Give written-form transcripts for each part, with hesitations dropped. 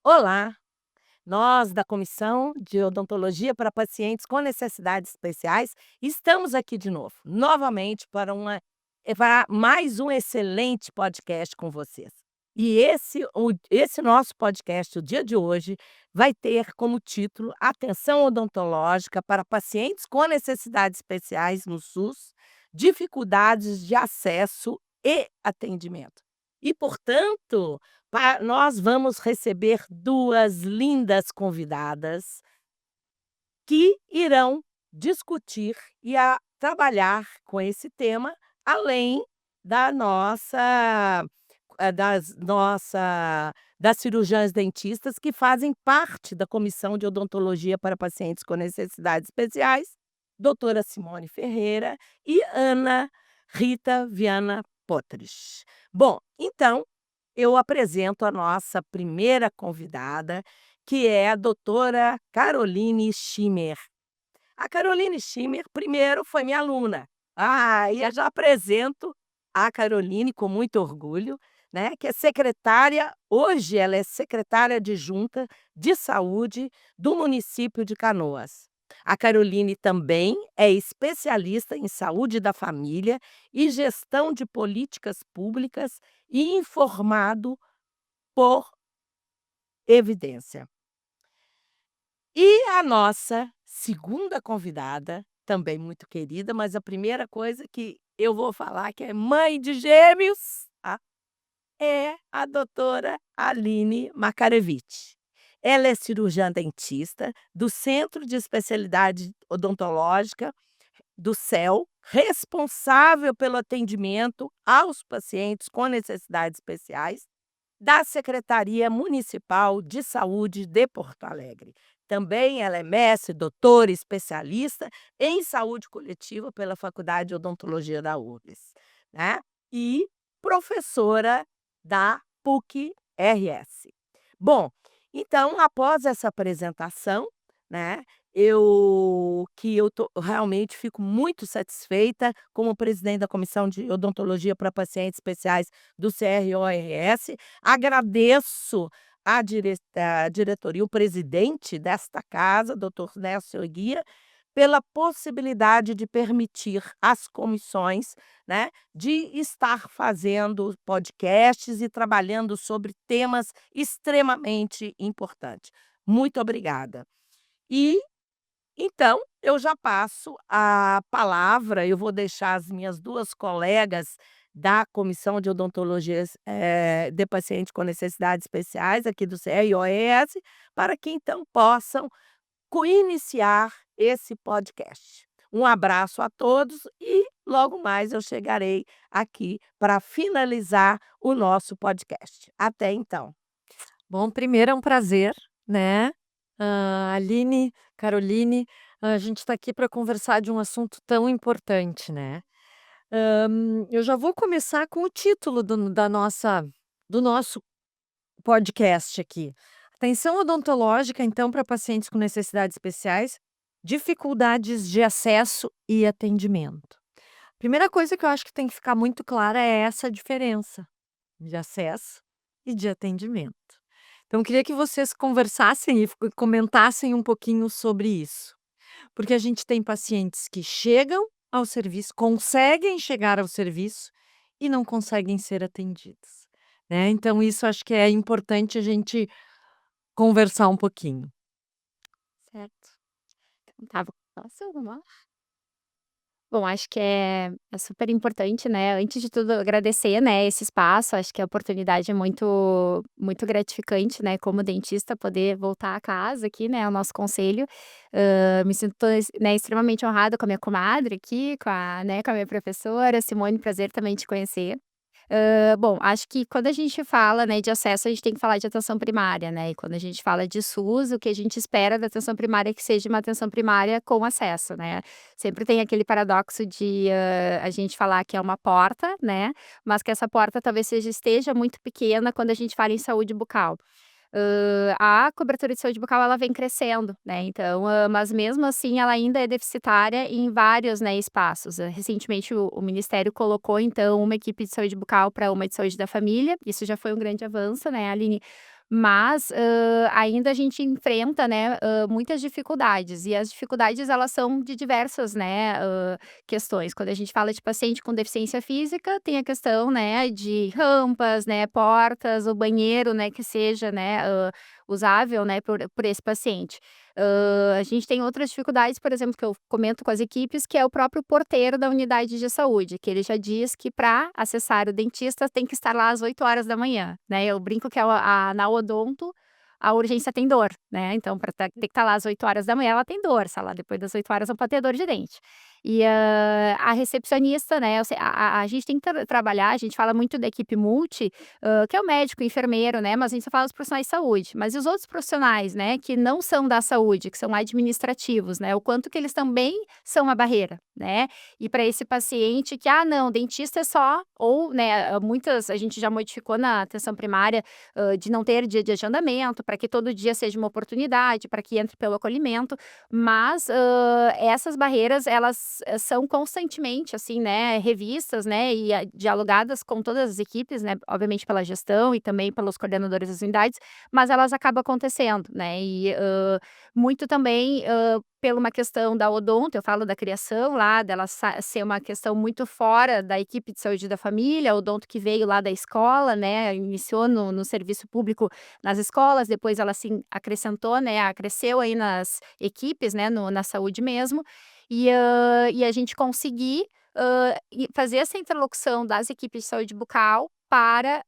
Olá, nós da Comissão de Odontologia para Pacientes com Necessidades Especiais estamos aqui de novo, novamente para mais um excelente podcast com vocês. E esse nosso podcast, o dia de hoje, vai ter como título Atenção odontológica para pacientes com necessidades especiais no SUS, dificuldades de acesso e atendimento. E, portanto, nós vamos receber 2 lindas convidadas que irão discutir e trabalhar com esse tema, além da nossa das cirurgiãs dentistas que fazem parte da Comissão de Odontologia para Pacientes com Necessidades Especiais, doutora Simone Ferreira e Ana Rita Viana Potres. Bom, então eu apresento a nossa primeira convidada, que é a doutora Caroline Schimmer. A Caroline Schimmer, primeiro, foi minha aluna. E eu já apresento a Caroline com muito orgulho, né, que é secretária hoje ela é secretária adjunta de saúde do município de Canoas. A Caroline também é especialista em saúde da família e gestão de políticas públicas e informado por evidência. E a nossa segunda convidada, também muito querida, mas a primeira coisa que eu vou falar que é mãe de gêmeos, tá, é a doutora Aline Makarevich. Ela é cirurgiã dentista do Centro de Especialidade Odontológica do CEL, responsável pelo atendimento aos pacientes com necessidades especiais da Secretaria Municipal de Saúde de Porto Alegre. Também ela é mestre, doutora, especialista em saúde coletiva pela Faculdade de Odontologia da URGS, né, e professora da PUC-RS. Bom, então após essa apresentação, né, eu realmente fico muito satisfeita como presidente da Comissão de Odontologia para Pacientes Especiais do CRORS. Agradeço a diretoria, o presidente desta casa, doutor Nécio Eguia, pela possibilidade de permitir às comissões, né, de estar fazendo podcasts e trabalhando sobre temas extremamente importantes. Muito obrigada. E então, eu já passo a palavra, eu vou deixar as minhas 2 colegas da Comissão de Odontologia, de Paciente com Necessidades Especiais, aqui do CROES, para que então possam iniciar esse podcast. Um abraço a todos e logo mais eu chegarei aqui para finalizar o nosso podcast. Até então. Bom, primeiro é um prazer, né, Aline, Caroline, a gente está aqui para conversar de um assunto tão importante, né. Eu já vou começar com o título do nosso podcast aqui. Atenção odontológica, então, para pacientes com necessidades especiais, dificuldades de acesso e atendimento. Primeira coisa que eu acho que tem que ficar muito clara é essa diferença de acesso e de atendimento. Então, eu queria que vocês conversassem e comentassem um pouquinho sobre isso. Porque a gente tem pacientes que chegam ao serviço, conseguem chegar ao serviço e não conseguem ser atendidos, né. Então isso acho que é importante a gente conversar um pouquinho. Certo. Então tá, posso? Vamos lá? Bom, acho que é super importante, né, antes de tudo agradecer, né, esse espaço, acho que a oportunidade é muito gratificante, né, como dentista poder voltar a casa aqui, né, ao nosso conselho. Me sinto, né, extremamente honrada com a minha comadre aqui, com a minha professora, Simone, prazer também te conhecer. Bom, acho que quando a gente fala, né, de acesso, a gente tem que falar de atenção primária, né, e quando a gente fala de SUS, o que a gente espera da atenção primária é que seja uma atenção primária com acesso, né. Sempre tem aquele paradoxo de, a gente falar que é uma porta, né, mas que essa porta talvez esteja muito pequena quando a gente fala em saúde bucal. A cobertura de saúde bucal ela vem crescendo, né, então, mas mesmo assim ela ainda é deficitária em vários, né, espaços. Recentemente o ministério colocou então uma equipe de saúde bucal para uma de saúde da família, isso já foi um grande avanço, né, Aline, Mas, ainda a gente enfrenta, né, muitas dificuldades, e as dificuldades elas são de diversas, né, questões. Quando a gente fala de paciente com deficiência física, tem a questão, né, de rampas, né, portas, o banheiro, né, que seja, né, usável, né, por esse paciente. A gente tem outras dificuldades, por exemplo, que eu comento com as equipes, que é o próprio porteiro da unidade de saúde, que ele já diz que para acessar o dentista tem que estar lá às 8 horas da manhã, né. Eu brinco que na odonto, a urgência tem dor, né, então para ter que estar lá às 8 horas da manhã, ela tem dor, se ela depois das 8 horas não pode ter dor de dente. E, a recepcionista, né, eu sei a gente tem que trabalhar, a gente fala muito da equipe multi, que é o médico, o enfermeiro, né, mas a gente só fala dos profissionais de saúde. Mas e os outros profissionais, né, que não são da saúde, que são administrativos, né, o quanto que eles também são uma barreira, né. E para esse paciente que: "Ah, não, dentista é só", ou, né, muitas a gente já modificou na atenção primária, de não ter dia de agendamento, para que todo dia seja uma oportunidade, para que entre pelo acolhimento, mas, essas barreiras elas, são constantemente, assim, né, revistas, né, e dialogadas com todas as equipes, né, obviamente pela gestão e também pelos coordenadores das unidades, mas elas acabam acontecendo, né, e, muito também, pela uma questão da odonto, eu falo da criação lá, dela ser uma questão muito fora da equipe de saúde da família, a odonto que veio lá da escola, né, iniciou no serviço público nas escolas, depois ela se acrescentou, né, cresceu aí nas equipes, né, na saúde mesmo, e a gente conseguir, fazer essa interlocução das equipes de saúde bucal para,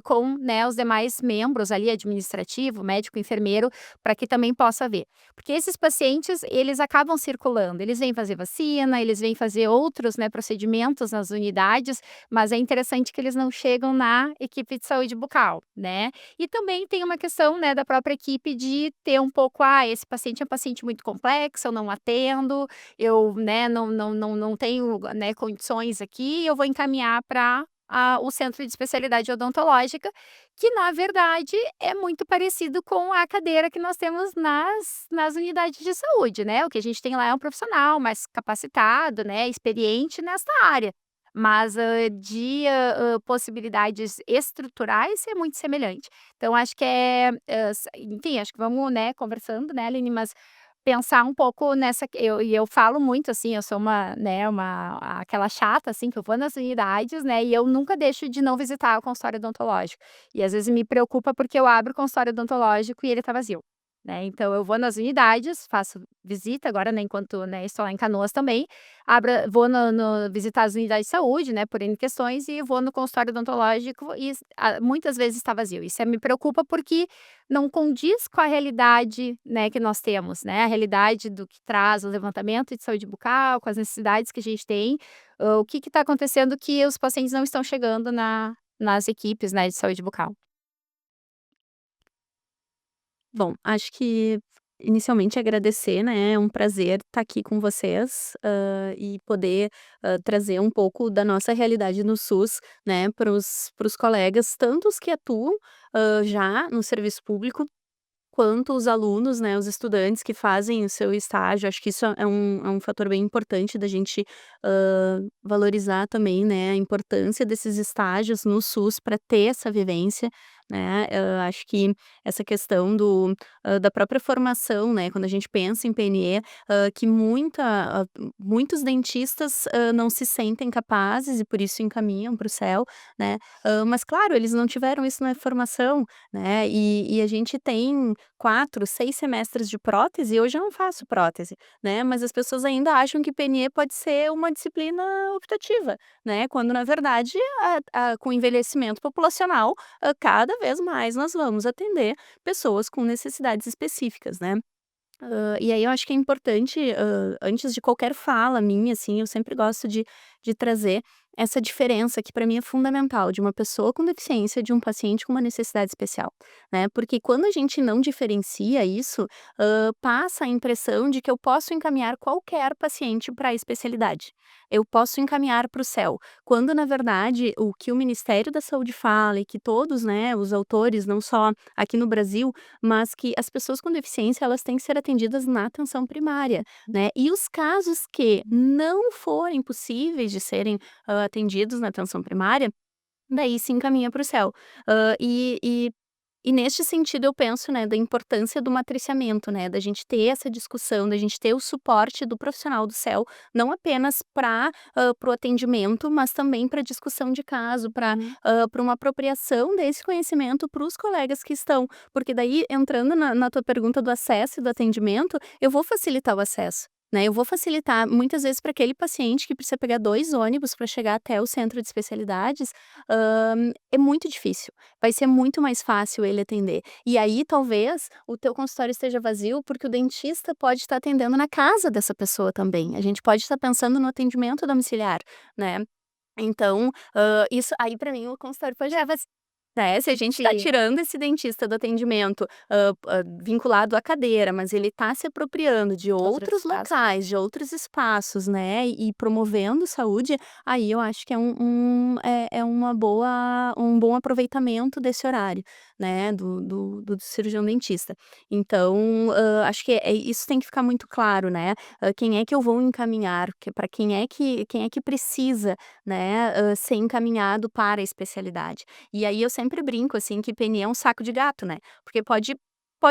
com, né, os demais membros ali, administrativo, médico, enfermeiro, para que também possa ver. Porque esses pacientes, eles acabam circulando, eles vêm fazer vacina, eles vêm fazer outros, né, procedimentos nas unidades, mas é interessante que eles não chegam na equipe de saúde bucal, né. E também tem uma questão, né, da própria equipe de ter um pouco: "Ah, esse paciente é um paciente muito complexo, eu não atendo, eu, né, não tenho, né, condições aqui, eu vou encaminhar para o centro de especialidade odontológica", que na verdade é muito parecido com a cadeira que nós temos nas unidades de saúde, né, o que a gente tem lá é um profissional mais capacitado, né, experiente nessa área, mas, possibilidades estruturais é muito semelhante. Então acho que enfim, acho que vamos, né, conversando, né, Aline, mas pensar um pouco nessa eu falo muito, assim, eu sou uma, né, aquela chata, assim, que eu vou nas unidades, né, e eu nunca deixo de não visitar o consultório odontológico. E às vezes me preocupa, porque eu abro o consultório odontológico e ele tá vazio, né. Então eu vou nas unidades, faço visita agora, né, enquanto, né, estou lá em Canoas também, vou no visitar as unidades de saúde, né, por N questões, e vou no consultório odontológico e muitas vezes está vazio. Isso me preocupa, porque não condiz com a realidade, né, que nós temos, né, a realidade do que traz o levantamento de saúde bucal, com as necessidades que a gente tem, o que está acontecendo que os pacientes não estão chegando nas equipes, né, de saúde bucal. Bom, acho que inicialmente agradecer, né, é um prazer estar aqui com vocês, e poder, trazer um pouco da nossa realidade no SUS, né, para os colegas, tanto os que atuam, já no serviço público, quanto os alunos, né, os estudantes que fazem o seu estágio. Acho que isso é um fator bem importante da gente, valorizar também, né, a importância desses estágios no SUS para ter essa vivência, né. Acho que essa questão da própria formação, né, quando a gente pensa em PNE, que muitos dentistas, não se sentem capazes e por isso encaminham para o CEL, né. Mas claro, eles não tiveram isso na formação, né, e a gente tem 4, 6 semestres de prótese. E hoje eu não faço prótese, né, mas as pessoas ainda acham que PNE pode ser uma disciplina optativa, né, quando na verdade com o envelhecimento populacional, cada vez mais nós vamos atender pessoas com necessidades específicas, né. E aí eu acho que é importante, antes de qualquer fala minha, assim, eu sempre gosto de trazer essa diferença que para mim é fundamental, de uma pessoa com deficiência de um paciente com uma necessidade especial, né. Porque quando a gente não diferencia isso, passa a impressão de que eu posso encaminhar qualquer paciente para a especialidade. Eu posso encaminhar para o CEL, quando na verdade o que o Ministério da Saúde fala e que todos, né, os autores, não só aqui no Brasil, mas que as pessoas com deficiência elas têm que ser atendidas na atenção primária, né. E os casos que não forem possíveis de serem, atendidos na atenção primária, daí se encaminha para o CEL. E E neste sentido eu penso, né, da importância do matriciamento, né, da gente ter essa discussão, da gente ter o suporte do profissional do céu, não apenas para o atendimento, mas também para discussão de caso, para uma apropriação desse conhecimento para os colegas que estão. Porque daí, entrando na tua pergunta do acesso e do atendimento, eu vou facilitar o acesso. Né, eu vou facilitar muitas vezes para aquele paciente que precisa pegar 2 ônibus para chegar até o centro de especialidades, é muito difícil. Vai ser muito mais fácil ele atender. E aí, talvez, o teu consultório esteja vazio, porque o dentista pode estar atendendo na casa dessa pessoa também. A gente pode estar pensando no atendimento domiciliar, né. Então, isso aí para mim o consultório pode já vazio, né, se a gente está Sim. tirando esse dentista do atendimento, vinculado à cadeira, mas ele está se apropriando de Outros outros espaços. locais, de outros espaços, né, e promovendo saúde, aí eu acho que é um bom aproveitamento desse horário, né, do cirurgião dentista. Então, acho que isso tem que ficar muito claro, né, quem é que eu vou encaminhar, para quem é que precisa, né, ser encaminhado para a especialidade. E aí eu sempre brinco, assim, que PNE é um saco de gato, né, porque pode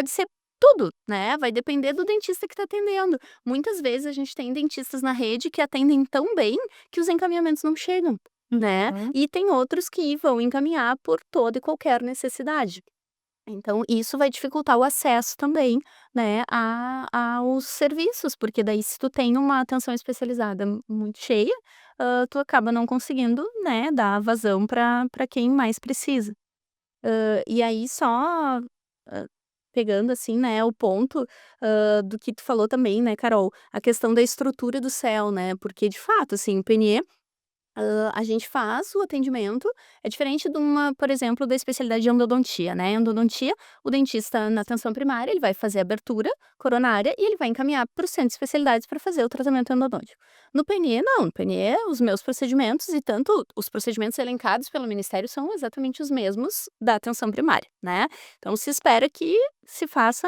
ser tudo, né, vai depender do dentista que está atendendo. Muitas vezes a gente tem dentistas na rede que atendem tão bem que os encaminhamentos não chegam, né, Uhum. e tem outros que vão encaminhar por toda e qualquer necessidade. Então isso vai dificultar o acesso também, né, aos serviços, porque daí se tu tem uma atenção especializada muito cheia, tu acaba não conseguindo, né, dar vazão para quem mais precisa. E aí só, pegando assim, né, o ponto, do que tu falou também, né, Carol, a questão da estrutura do céu, né, porque de fato, assim, o PNE, a gente faz o atendimento, é diferente de uma, por exemplo, da especialidade de endodontia, né, endodontia, o dentista na atenção primária, ele vai fazer a abertura coronária e ele vai encaminhar para o centro de especialidades para fazer o tratamento endodôntico. No PNE não, no PNE os meus procedimentos e tanto os procedimentos elencados pelo Ministério são exatamente os mesmos da atenção primária, né. Então se espera que se faça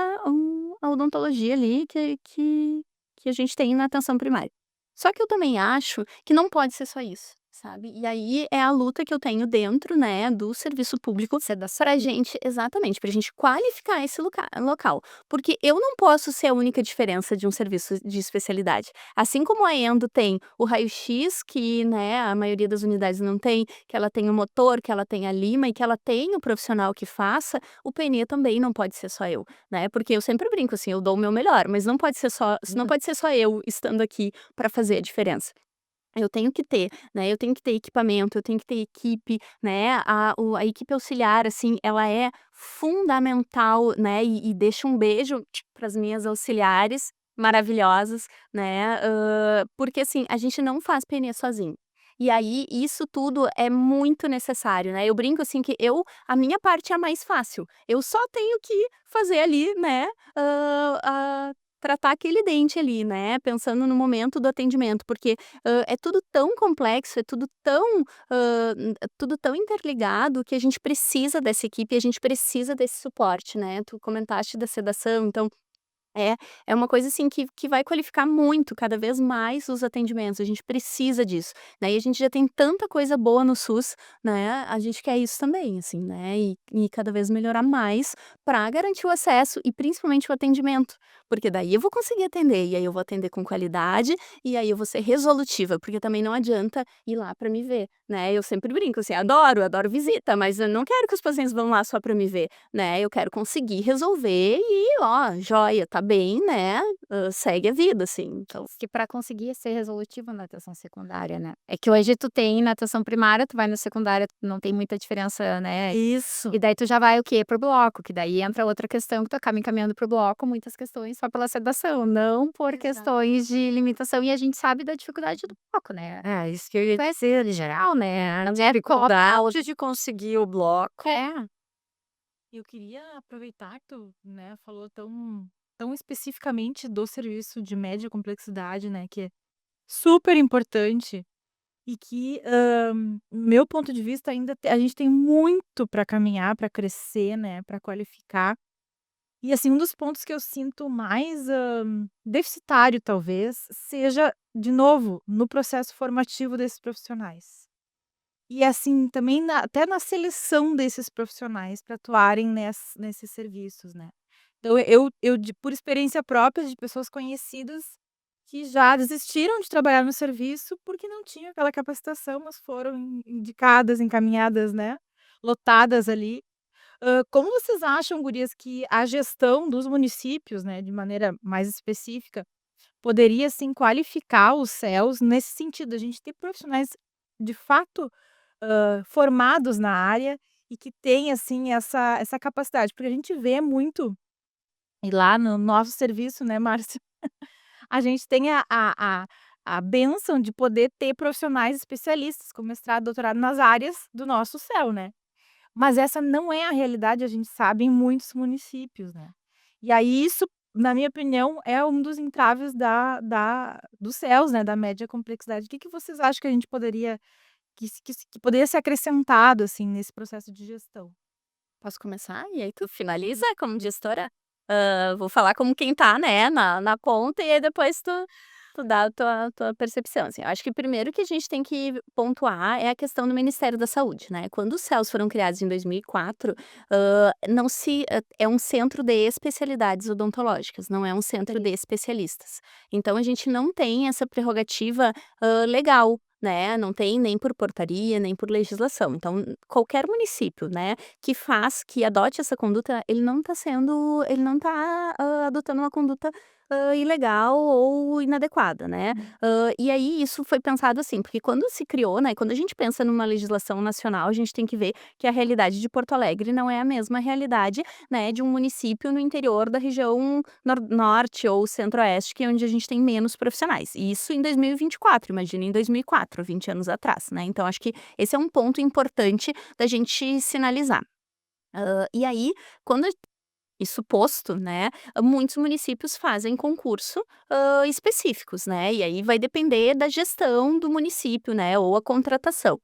a odontologia ali que a gente tem na atenção primária. Só que eu também acho que não pode ser só isso, sabe. E aí é a luta que eu tenho dentro, né, do serviço público pra gente exatamente, pra gente qualificar esse local. Porque eu não posso ser a única diferença de um serviço de especialidade. Assim como a endo tem o raio-x que, né, a maioria das unidades não tem, que ela tem o motor, que ela tem a lima e que ela tem o profissional que faça, o PNE também não pode ser só eu, né. Porque eu sempre brinco, assim, eu dou o meu melhor, mas não pode ser só eu estando aqui para fazer a diferença. Eu tenho que ter, né, eu tenho que ter equipamento, eu tenho que ter equipe, né, a equipe auxiliar, assim, ela é fundamental, né, e deixo um beijo para as minhas auxiliares maravilhosas, né, porque, assim, a gente não faz PNE sozinho. E aí isso tudo é muito necessário, né, eu brinco, assim, que a minha parte é a mais fácil, eu só tenho que fazer ali, né, tratar aquele dente ali, né, pensando no momento do atendimento, porque é tudo tão complexo, é tudo tão interligado que a gente precisa dessa equipe, a gente precisa desse suporte, né. Tu comentaste da sedação, então é, é uma coisa assim que vai qualificar muito, cada vez mais os atendimentos, a gente precisa disso, né, e a gente já tem tanta coisa boa no SUS, né, a gente quer isso também, assim, né, e cada vez melhorar mais para garantir o acesso e principalmente o atendimento, porque daí eu vou conseguir atender, e aí eu vou atender com qualidade, e aí eu vou ser resolutiva, porque também não adianta ir lá para me ver, né, eu sempre brinco assim, adoro visita, mas eu não quero que os pacientes vão lá só para me ver, né, eu quero conseguir resolver e ó, joia, tá bem, né, segue a vida, assim, então Que para conseguir ser resolutivo na atenção secundária, né. É que hoje tu tem na atenção primária, tu vai na secundária, não tem muita diferença, né, isso. e daí tu já vai o quê? Para o bloco, que daí entra outra questão que tu acaba encaminhando para o bloco, muitas questões só pela sedação, não por Exato. questões de limitação, e a gente sabe da dificuldade do bloco, né. É, isso que eu ia dizer, em geral, né, a É dificuldade de conseguir o bloco. É. Eu queria aproveitar que tu, né, falou tão especificamente do serviço de média complexidade, né, que é super importante e que, meu ponto de vista, ainda a gente tem muito para caminhar, para crescer, né, para qualificar. E, assim, um dos pontos que eu sinto mais, deficitário, talvez, seja, de novo, no processo formativo desses profissionais. e assim, também até na seleção desses profissionais para atuarem nesses serviços, né. Então por experiência própria de pessoas conhecidas que já desistiram de trabalhar no serviço, porque não tinham aquela capacitação, mas foram indicadas, encaminhadas, né, lotadas ali. Como vocês acham, gurias, que a gestão dos municípios, né, de maneira mais específica, poderia sim qualificar os céus nesse sentido, a gente ter profissionais de fato, formados na área e que têm, assim, essa capacidade? Porque a gente vê muito, e lá no nosso serviço, né, Márcia, a gente tem a bênção de poder ter profissionais especialistas com mestrado, doutorado nas áreas do nosso céu, né. Mas essa não é a realidade, a gente sabe, em muitos municípios, né. E aí isso, na minha opinião, é um dos entraves dos céus, né, da média complexidade. O que que vocês acham que a gente poderia que poderia ser acrescentado, assim, nesse processo de gestão? Posso começar? E aí tu finaliza como gestora? Vou falar como quem tá, né, na ponta, e aí depois tu dá a tua percepção, assim. Eu acho que primeiro que a gente tem que pontuar é a questão do Ministério da Saúde, né. Quando os CELS foram criados em 2004, não se é um centro de especialidades odontológicas, não é um centro de especialistas. Então a gente não tem essa prerrogativa, legal, né, não tem nem por portaria, nem por legislação. Então qualquer município, né, que adote essa conduta, ele não tá, adotando uma conduta, ilegal ou inadequada, né. E aí isso foi pensado assim, porque quando se criou, né, quando a gente pensa numa legislação nacional, a gente tem que ver que a realidade de Porto Alegre não é a mesma realidade, né, de um município no interior da região norte ou centro-oeste, que é onde a gente tem menos profissionais. E isso em 2024, imagina em 2004, 20 anos atrás, né. Então acho que esse é um ponto importante da gente sinalizar. E aí, quando isso posto, né, muitos municípios fazem concurso, específicos, né, e aí vai depender da gestão do município, né, ou a contratação,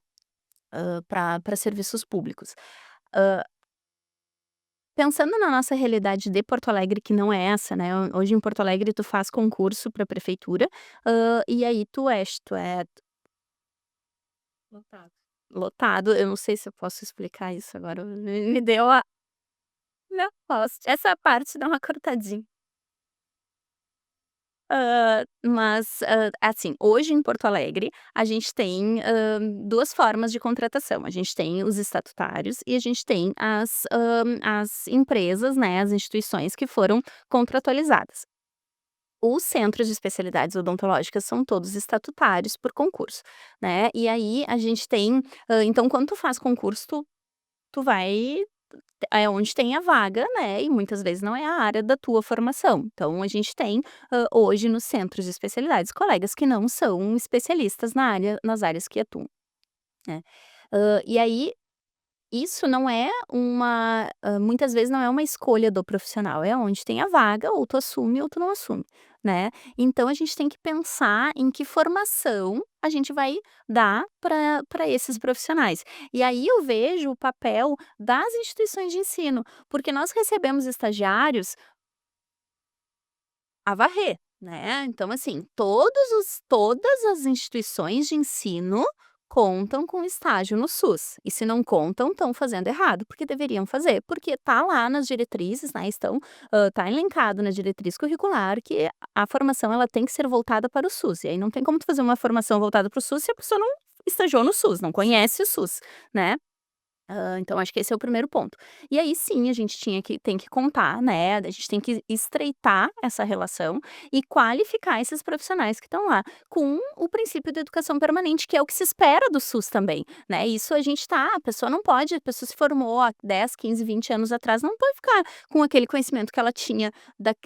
para serviços públicos. Hã, Pensando na nossa realidade de Porto Alegre, que não é essa, né, hoje em Porto Alegre tu faz concurso pra prefeitura, e aí tu é Lotado. lotado. Eu não sei se eu posso explicar isso agora, me deu a não posso, essa parte dá uma cortadinha. Mas, assim, hoje em Porto Alegre, a gente tem, 2 formas de contratação. A gente tem os estatutários e a gente tem as empresas, né, as instituições que foram contratualizadas. Os centros de especialidades odontológicas são todos estatutários por concurso, né. E aí a gente tem, então quando tu faz concurso, tu vai é onde tem a vaga, né, e muitas vezes não é a área da tua formação. Então a gente tem, hoje nos centros de especialidades, colegas que não são especialistas nas áreas que atuam, né. E aí isso não é muitas vezes não é uma escolha do profissional, é onde tem a vaga, ou tu assume ou tu não assume, né. Então a gente tem que pensar em que formação a gente vai dar para esses profissionais. E aí eu vejo o papel das instituições de ensino, porque nós recebemos estagiários a varrer, né. Então assim, todas as instituições de ensino contam com estágio no SUS, e se não contam, estão fazendo errado, porque deveriam fazer, porque tá lá nas diretrizes, né, tá elencado na diretriz curricular que a formação ela tem que ser voltada para o SUS, e aí não tem como tu fazer uma formação voltada para o SUS se a pessoa não estagiou no SUS, não conhece o SUS, né. Então acho que esse é o primeiro ponto. E aí sim, a gente tem que contar, né, a gente tem que estreitar essa relação e qualificar esses profissionais que estão lá, com o princípio da educação permanente, que é o que se espera do SUS também, né. Isso a pessoa se formou há 10, 15, 20 anos atrás, não pode ficar com aquele conhecimento que ela tinha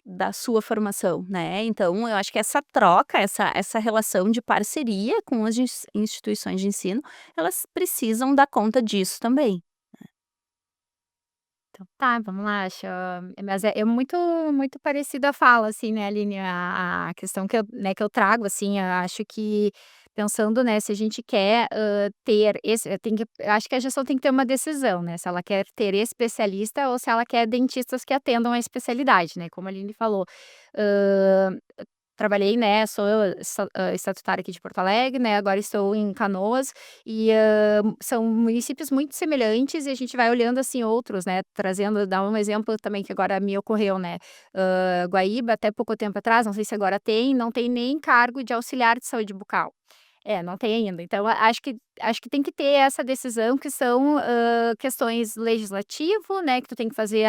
da sua formação, né. Então eu acho que essa troca, essa relação de parceria com as instituições de ensino, elas precisam dar conta disso também. Então tá, vamos lá, acho mas é muito parecida a fala, assim, né, Aline, a questão que que eu trago, assim, eu acho que pensando, né, se a gente quer, ter tem que eu acho que a gestão tem que ter uma decisão, né, se ela quer ter especialista ou se ela quer dentistas que atendam a especialidade, né, como a Aline falou. trabalhei, né, sou estatutária aqui de Porto Alegre, né, agora estou em Canoas e, são municípios muito semelhantes e a gente vai olhando, assim, outros, né, trazendo dar um exemplo também que agora me ocorreu, né, Guaíba até pouco tempo atrás, não sei se agora tem, não tem nem cargo de auxiliar de saúde bucal. É, não tem ainda. Então, acho que tem que ter essa decisão que são, questões legislativo, né, que tu tem que fazer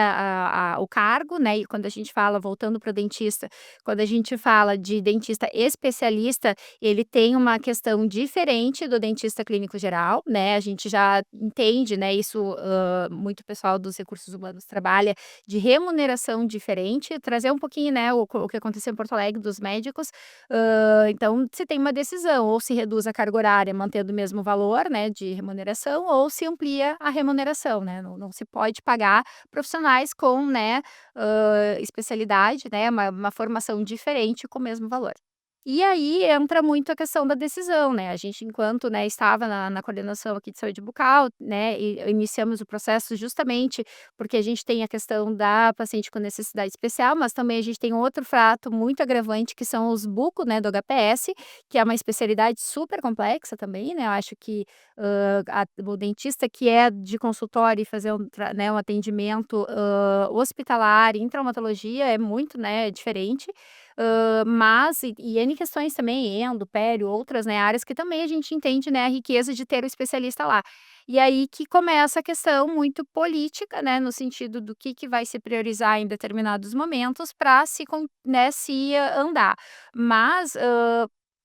o cargo, né, e quando a gente fala voltando para o dentista, quando a gente fala de dentista especialista, ele tem uma questão diferente do dentista clínico geral, né, a gente já entende, né, isso, muito pessoal dos recursos humanos trabalha de remuneração diferente, trazer um pouquinho, né, o que aconteceu em Porto Alegre dos médicos, então se tem uma decisão, ou se reduz a carga horária mantendo o mesmo valor, né, de remuneração, ou se amplia a remuneração, né, não se pode pagar profissionais com, né, especialidade, né, uma formação diferente com o mesmo valor. E aí entra muito a questão da decisão, né, a gente enquanto, né, estava na coordenação aqui de saúde bucal, né, e iniciamos o processo justamente porque a gente tem a questão da paciente com necessidade especial, mas também a gente tem outro fato muito agravante que são os buco, né, do HPS, que é uma especialidade super complexa também, né, eu acho que, o dentista que é de consultório e fazer um atendimento, hospitalar em traumatologia é muito, né, diferente, mas e N questões também, endo, pério, outras, né, áreas que também a gente entende, né, a riqueza de ter o especialista lá. E aí que começa a questão muito política, né, no sentido do que vai se priorizar em determinados momentos para se andar. Mas,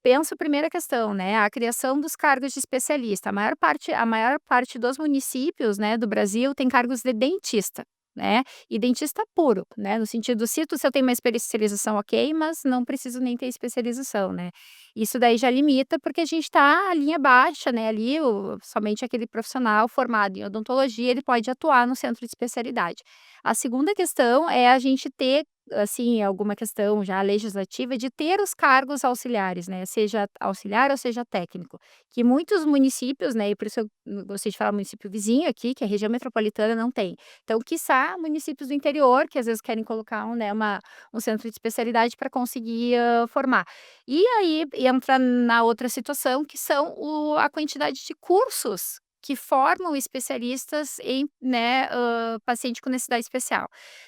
penso a primeira questão, né, a criação dos cargos de especialista. A maior parte dos municípios, né, do Brasil tem cargos de dentista, né, e dentista puro, né, no sentido se eu tenho uma especialização, ok, mas não preciso nem ter especialização, né. Isso daí já limita, porque a gente está a linha baixa, né, ali somente aquele profissional formado em odontologia, ele pode atuar no centro de especialidade. A segunda questão é a gente ter, assim, alguma questão já legislativa de ter os cargos auxiliares, né, seja auxiliar ou seja técnico, que muitos municípios, né, e por isso eu gostei de falar município vizinho aqui, que a região metropolitana não tem. Então, quiçá municípios do interior, que às vezes querem colocar um centro de especialidade para conseguir, formar. E aí entra na outra situação, que são a quantidade de cursos que formam especialistas em, né, paciente com necessidade especial,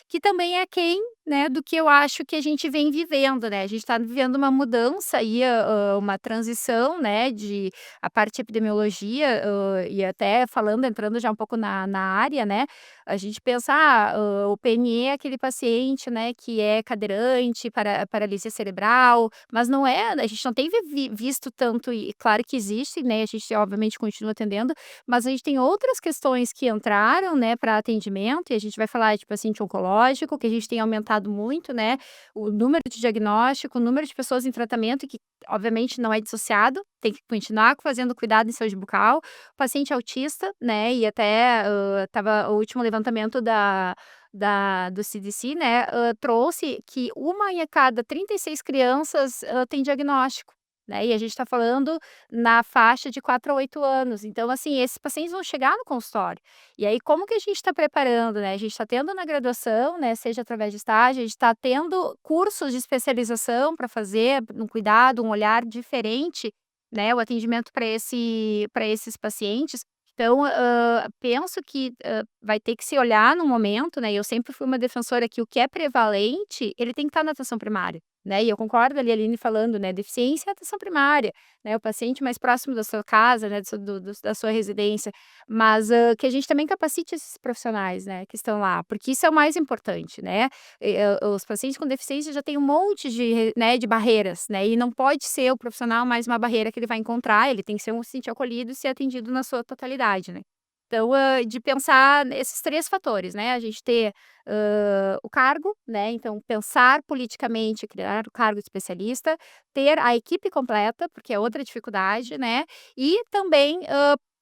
que também é aquém, né, do que eu acho que a gente vem vivendo, né, a gente está vivendo uma mudança aí, uma transição, né, de a parte epidemiologia, e até falando, entrando já um pouco na área, né, a gente pensa, o PNE é aquele paciente, né, que é cadeirante, paralisia cerebral, mas não é, a gente não tem visto tanto, e claro que existe, né, a gente obviamente continua atendendo, mas a gente tem outras questões que entraram, né, para atendimento, e a gente vai falar de paciente oncológico, que a gente tem aumentado muito, né, o número de diagnóstico, o número de pessoas em tratamento, que obviamente não é dissociado, tem que continuar fazendo cuidado em saúde bucal, paciente autista, né, e até, estava o último levantamento do CDC, né, trouxe que uma em cada 36 crianças, tem diagnóstico, né, e a gente está falando na faixa de 4 a 8 anos. Então, assim, esses pacientes vão chegar no consultório. E aí, como que a gente está preparando, né? A gente está tendo na graduação, né, seja através de estágio, a gente está tendo cursos de especialização para fazer um cuidado, um olhar diferente, né, o atendimento para esses pacientes. Então, penso que, vai ter que se olhar no momento, né, e eu sempre fui uma defensora que o que é prevalente, ele tem que estar na atenção primária, né, e eu concordo ali, a Aline falando, né, deficiência é atenção primária, né, o paciente mais próximo da sua casa, né, da sua residência, mas, que a gente também capacite esses profissionais, né, que estão lá, porque isso é o mais importante, né, os pacientes com deficiência já têm um monte de barreiras, né, e não pode ser o profissional mais uma barreira que ele vai encontrar, ele tem que se sentir acolhido e ser atendido na sua totalidade, né. Então, de pensar nesses 3 fatores, né, a gente ter, o cargo, né, então pensar politicamente, criar o cargo de especialista, ter a equipe completa, porque é outra dificuldade, né, e também,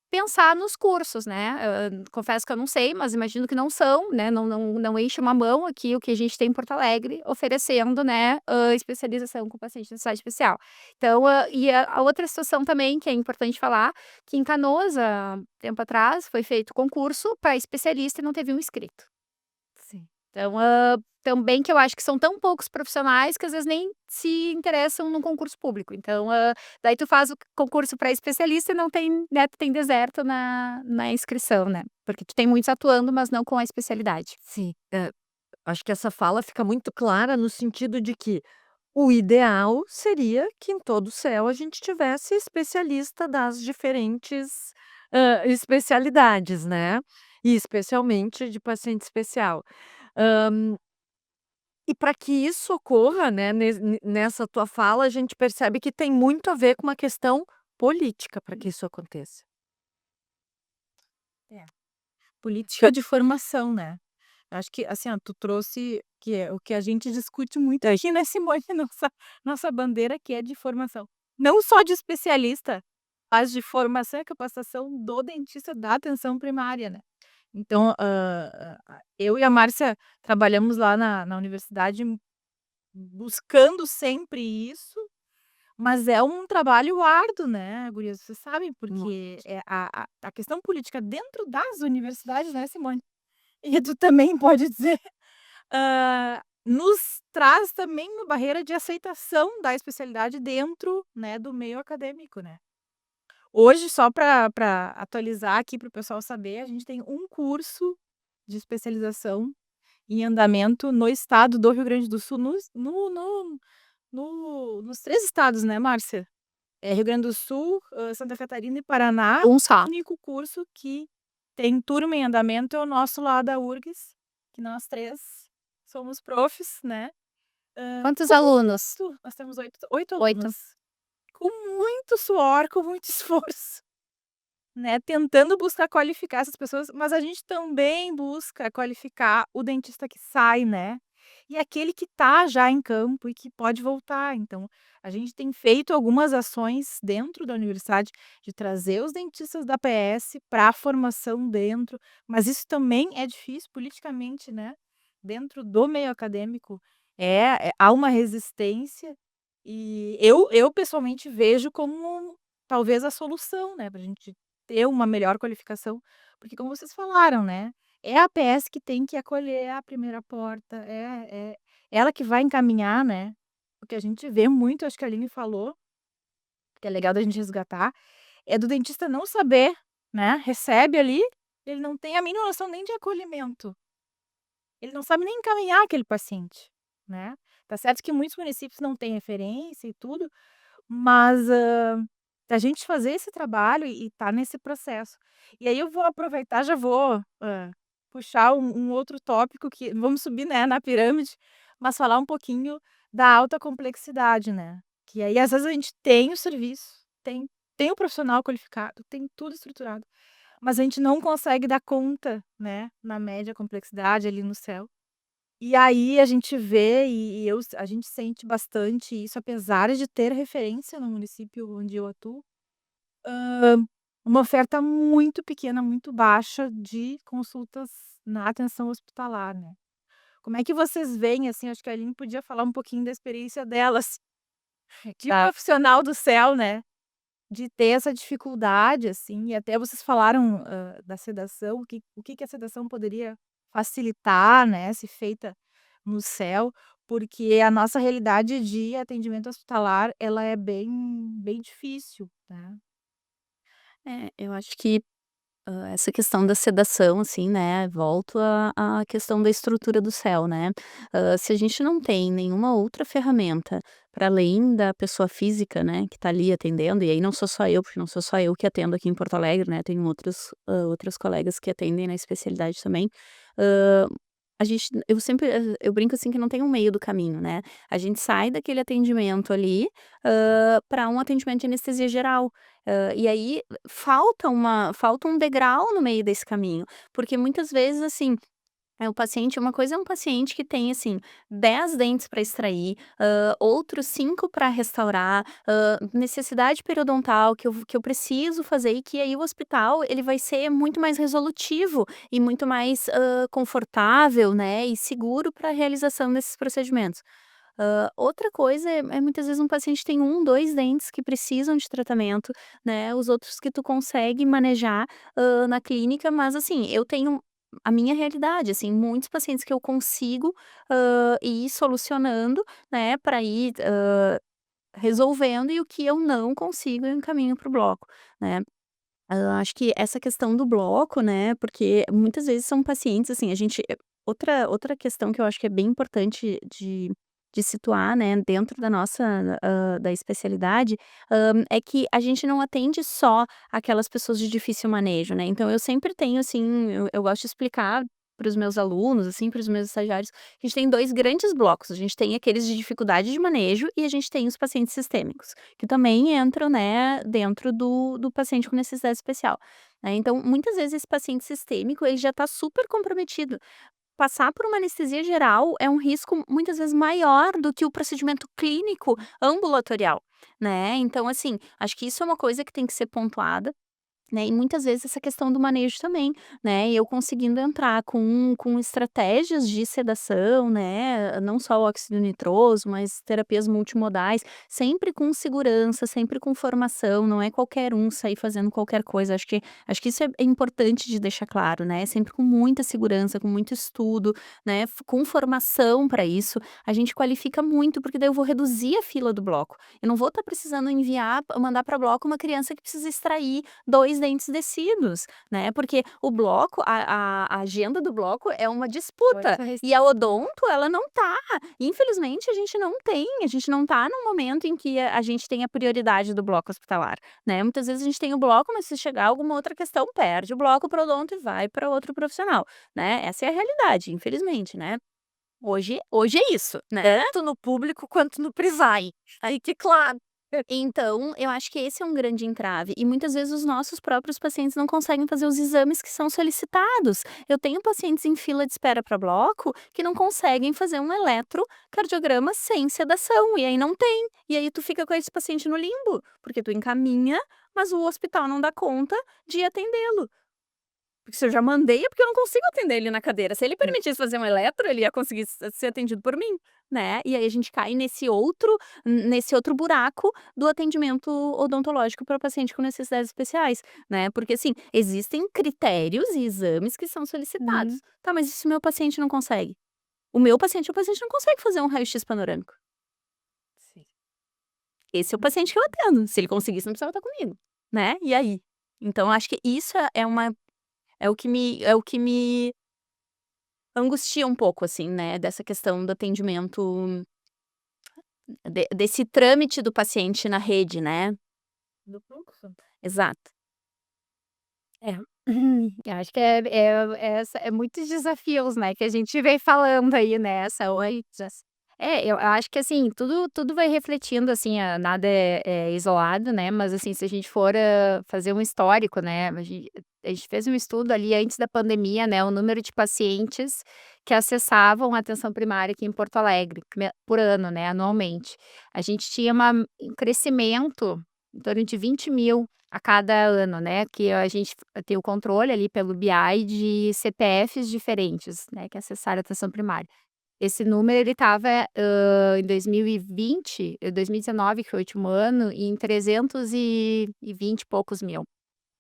pensar nos cursos, né, confesso que eu não sei, mas imagino que não são, né, não enche uma mão aqui o que a gente tem em Porto Alegre oferecendo, né, especialização com paciente de necessidade especial. Então, e a outra situação também que é importante falar, que em Canoas, há tempo atrás, foi feito concurso para especialista e não teve um inscrito. Sim. Então, também que eu acho que são tão poucos profissionais que às vezes nem se interessam num concurso público. Então, daí tu faz o concurso para especialista e não tem, né, tu tem deserto na inscrição, né? Porque tu tem muitos atuando, mas não com a especialidade. Sim, acho que essa fala fica muito clara no sentido de que o ideal seria que em todo o céu a gente tivesse especialista das diferentes, especialidades, né, e especialmente de paciente especial. Hã, e para que isso ocorra, né, nessa tua fala, a gente percebe que tem muito a ver com uma questão política para que isso aconteça. É. Política de formação, né. Acho que, assim, ó, tu trouxe que é o que a gente discute muito aqui, né, Simone, nossa bandeira que é de formação. Não só de especialista, mas de formação e capacitação do dentista da atenção primária, né. Então, eu e a Márcia trabalhamos lá na universidade buscando sempre isso, mas é um trabalho árduo, né, gurias, vocês sabem, Mu porque, a questão política dentro das universidades, né, Simone, e tu também pode dizer, nos traz também uma barreira de aceitação da especialidade dentro, né, do meio acadêmico, né. Hoje, só para atualizar aqui para o pessoal saber, a gente tem um curso de especialização em andamento no estado do Rio Grande do Sul, nos 3 estados, né, Márcia? É Rio Grande do Sul, Santa Catarina e Paraná. Um O só. único curso que tem turma em andamento é o nosso lá da URGS, que nós 3 somos profs, né. Quantos Com alunos? nós temos 8 8. alunos. Com muito suor, com muito esforço, né, tentando buscar qualificar essas pessoas, mas a gente também busca qualificar o dentista que sai, né, e aquele que tá já em campo e que pode voltar. Então, a gente tem feito algumas ações dentro da universidade de trazer os dentistas da PS para a formação dentro, mas isso também é difícil politicamente, né, dentro do meio acadêmico, há uma resistência, e eu pessoalmente vejo como talvez a solução, né, para a gente ter uma melhor qualificação, porque como vocês falaram, né, é a PS que tem que acolher a primeira porta, é ela que vai encaminhar, né, o que a gente vê muito, acho que a Aline falou, que é legal da gente resgatar, é do dentista não saber, né, recebe ali, ele não tem a mínima noção nem de acolhimento, ele não sabe nem encaminhar aquele paciente, né. Tá certo que muitos municípios não têm referência e tudo, mas, a gente fazer esse trabalho e tá nesse processo. E aí eu vou aproveitar, já vou, puxar um outro tópico que vamos subir, né, na pirâmide, mas falar um pouquinho da alta complexidade, né. Que aí às vezes a gente tem o serviço, tem o profissional qualificado, tem tudo estruturado, mas a gente não consegue dar conta, né, na média complexidade ali no céu. E aí a gente vê a gente sente bastante isso, apesar de ter referência no município onde eu atuo, uma oferta muito pequena, muito baixa de consultas na atenção hospitalar, né. Como é que vocês veem, assim, acho que a Aline podia falar um pouquinho da experiência delas, de Tá. profissional do céu, né, de ter essa dificuldade, assim, e até vocês falaram, da sedação, o que que a sedação poderia facilitar, né, se feita no céu, porque a nossa realidade de atendimento hospitalar, ela é bem difícil, né. Eu acho que essa questão da sedação, assim, né, volto à questão da estrutura do céu, né. Se a gente não tem nenhuma outra ferramenta para além da pessoa física, né, que tá ali atendendo, e aí não sou só eu, porque não sou só eu que atendo aqui em Porto Alegre, né, tenho outros colegas que atendem na especialidade também. Hã, a gente eu sempre eu brinco, assim, que não tem um meio do caminho, né. A gente sai daquele atendimento ali, pra um atendimento de anestesia geral. E aí falta um degrau no meio desse caminho, porque muitas vezes, assim, o paciente uma coisa é um paciente que tem, assim, 10 dentes para extrair, outros 5 para restaurar, necessidade periodontal que eu preciso fazer e que aí o hospital ele vai ser muito mais resolutivo e muito mais, confortável, né, e seguro para a realização desses procedimentos. Outra coisa é muitas vezes um paciente tem um 2 dentes que precisam de tratamento, né, os outros que tu consegue manejar, na clínica, mas assim, eu tenho a minha realidade, assim, muitos pacientes que eu consigo ir solucionando, né, para ir resolvendo, e o que eu não consigo eu encaminho para o bloco, né. Acho que essa questão do bloco, né, porque muitas vezes são pacientes, assim, a gente outra questão que eu acho que é bem importante de situar, né, dentro da nossa, da especialidade, é que a gente não atende só aquelas pessoas de difícil manejo, né. Então eu sempre tenho, assim, eu gosto de explicar para os meus alunos, assim, para os meus estagiários, que a gente tem 2 grandes blocos. A gente tem aqueles de dificuldade de manejo e a gente tem os pacientes sistêmicos, que também entram, né, dentro do paciente com necessidade especial, né. Então, muitas vezes esse paciente sistêmico, ele já está super comprometido. Passar por uma anestesia geral é um risco muitas vezes maior do que o procedimento clínico ambulatorial, né. Então, assim, acho que isso é uma coisa que tem que ser pontuada, né, e muitas vezes essa questão do manejo também, né, e eu conseguindo entrar com estratégias de sedação, né, não só o óxido nitroso, mas terapias multimodais, sempre com segurança, sempre com formação, não é qualquer um sair fazendo qualquer coisa, acho que isso é importante de deixar claro, né, sempre com muita segurança, com muito estudo, né, com formação para isso, a gente qualifica muito, porque daí eu vou reduzir a fila do bloco, eu não vou estar precisando mandar para bloco uma criança que precisa extrair 2 dentes descidos, né, porque o bloco a agenda do bloco é uma disputa, e a odonto ela não tá. Infelizmente a gente não tá num momento em que a gente tem a prioridade do bloco hospitalar, né. Muitas vezes a gente tem o bloco, mas se chegar alguma outra questão, perde o bloco para odonto e vai para outro profissional, né. Essa é a realidade, infelizmente, né. Hoje é isso, né. Tanto no público quanto no Prisai. Aí que claro. Então, eu acho que esse é um grande entrave e muitas vezes os nossos próprios pacientes não conseguem fazer os exames que são solicitados. Eu tenho pacientes em fila de espera para bloco que não conseguem fazer um eletrocardiograma sem sedação, e aí não tem. E aí tu fica com esse paciente no limbo, porque tu encaminha, mas o hospital não dá conta de atendê-lo. Porque se eu já mandei é porque eu não consigo atender ele na cadeira. Se ele permitisse fazer um eletro, ele ia conseguir ser atendido por mim, né. E aí a gente cai nesse outro buraco do atendimento odontológico para paciente com necessidades especiais, né. Porque, assim, existem critérios e exames que são solicitados. Tá, mas e se o meu paciente não consegue? O paciente não consegue fazer um raio-x panorâmico. Sim. Esse é o paciente que eu atendo. Se ele conseguisse, não precisava estar comigo, né. E aí? Então acho que isso é o que me angustia um pouco, assim, né, dessa questão do atendimento, desse trâmite do paciente na rede, né. Do fluxo. Exato. É. Eu acho que é muitos desafios, né, que a gente vem falando aí, né, são eu acho que, assim, tudo vai refletindo, assim, nada é isolado, né, mas, assim, se a gente for, fazer um histórico, né, a gente fez um estudo ali antes da pandemia, né, o número de pacientes que acessavam a atenção primária aqui em Porto Alegre, por ano, né, anualmente. A gente tinha um crescimento em torno de 20.000 a cada ano, né, que a gente tem o controle ali pelo BI de CPFs diferentes, né, que acessaram a atenção primária. Esse número ele estava, em 2019, que foi o último ano, em 320 e poucos mil.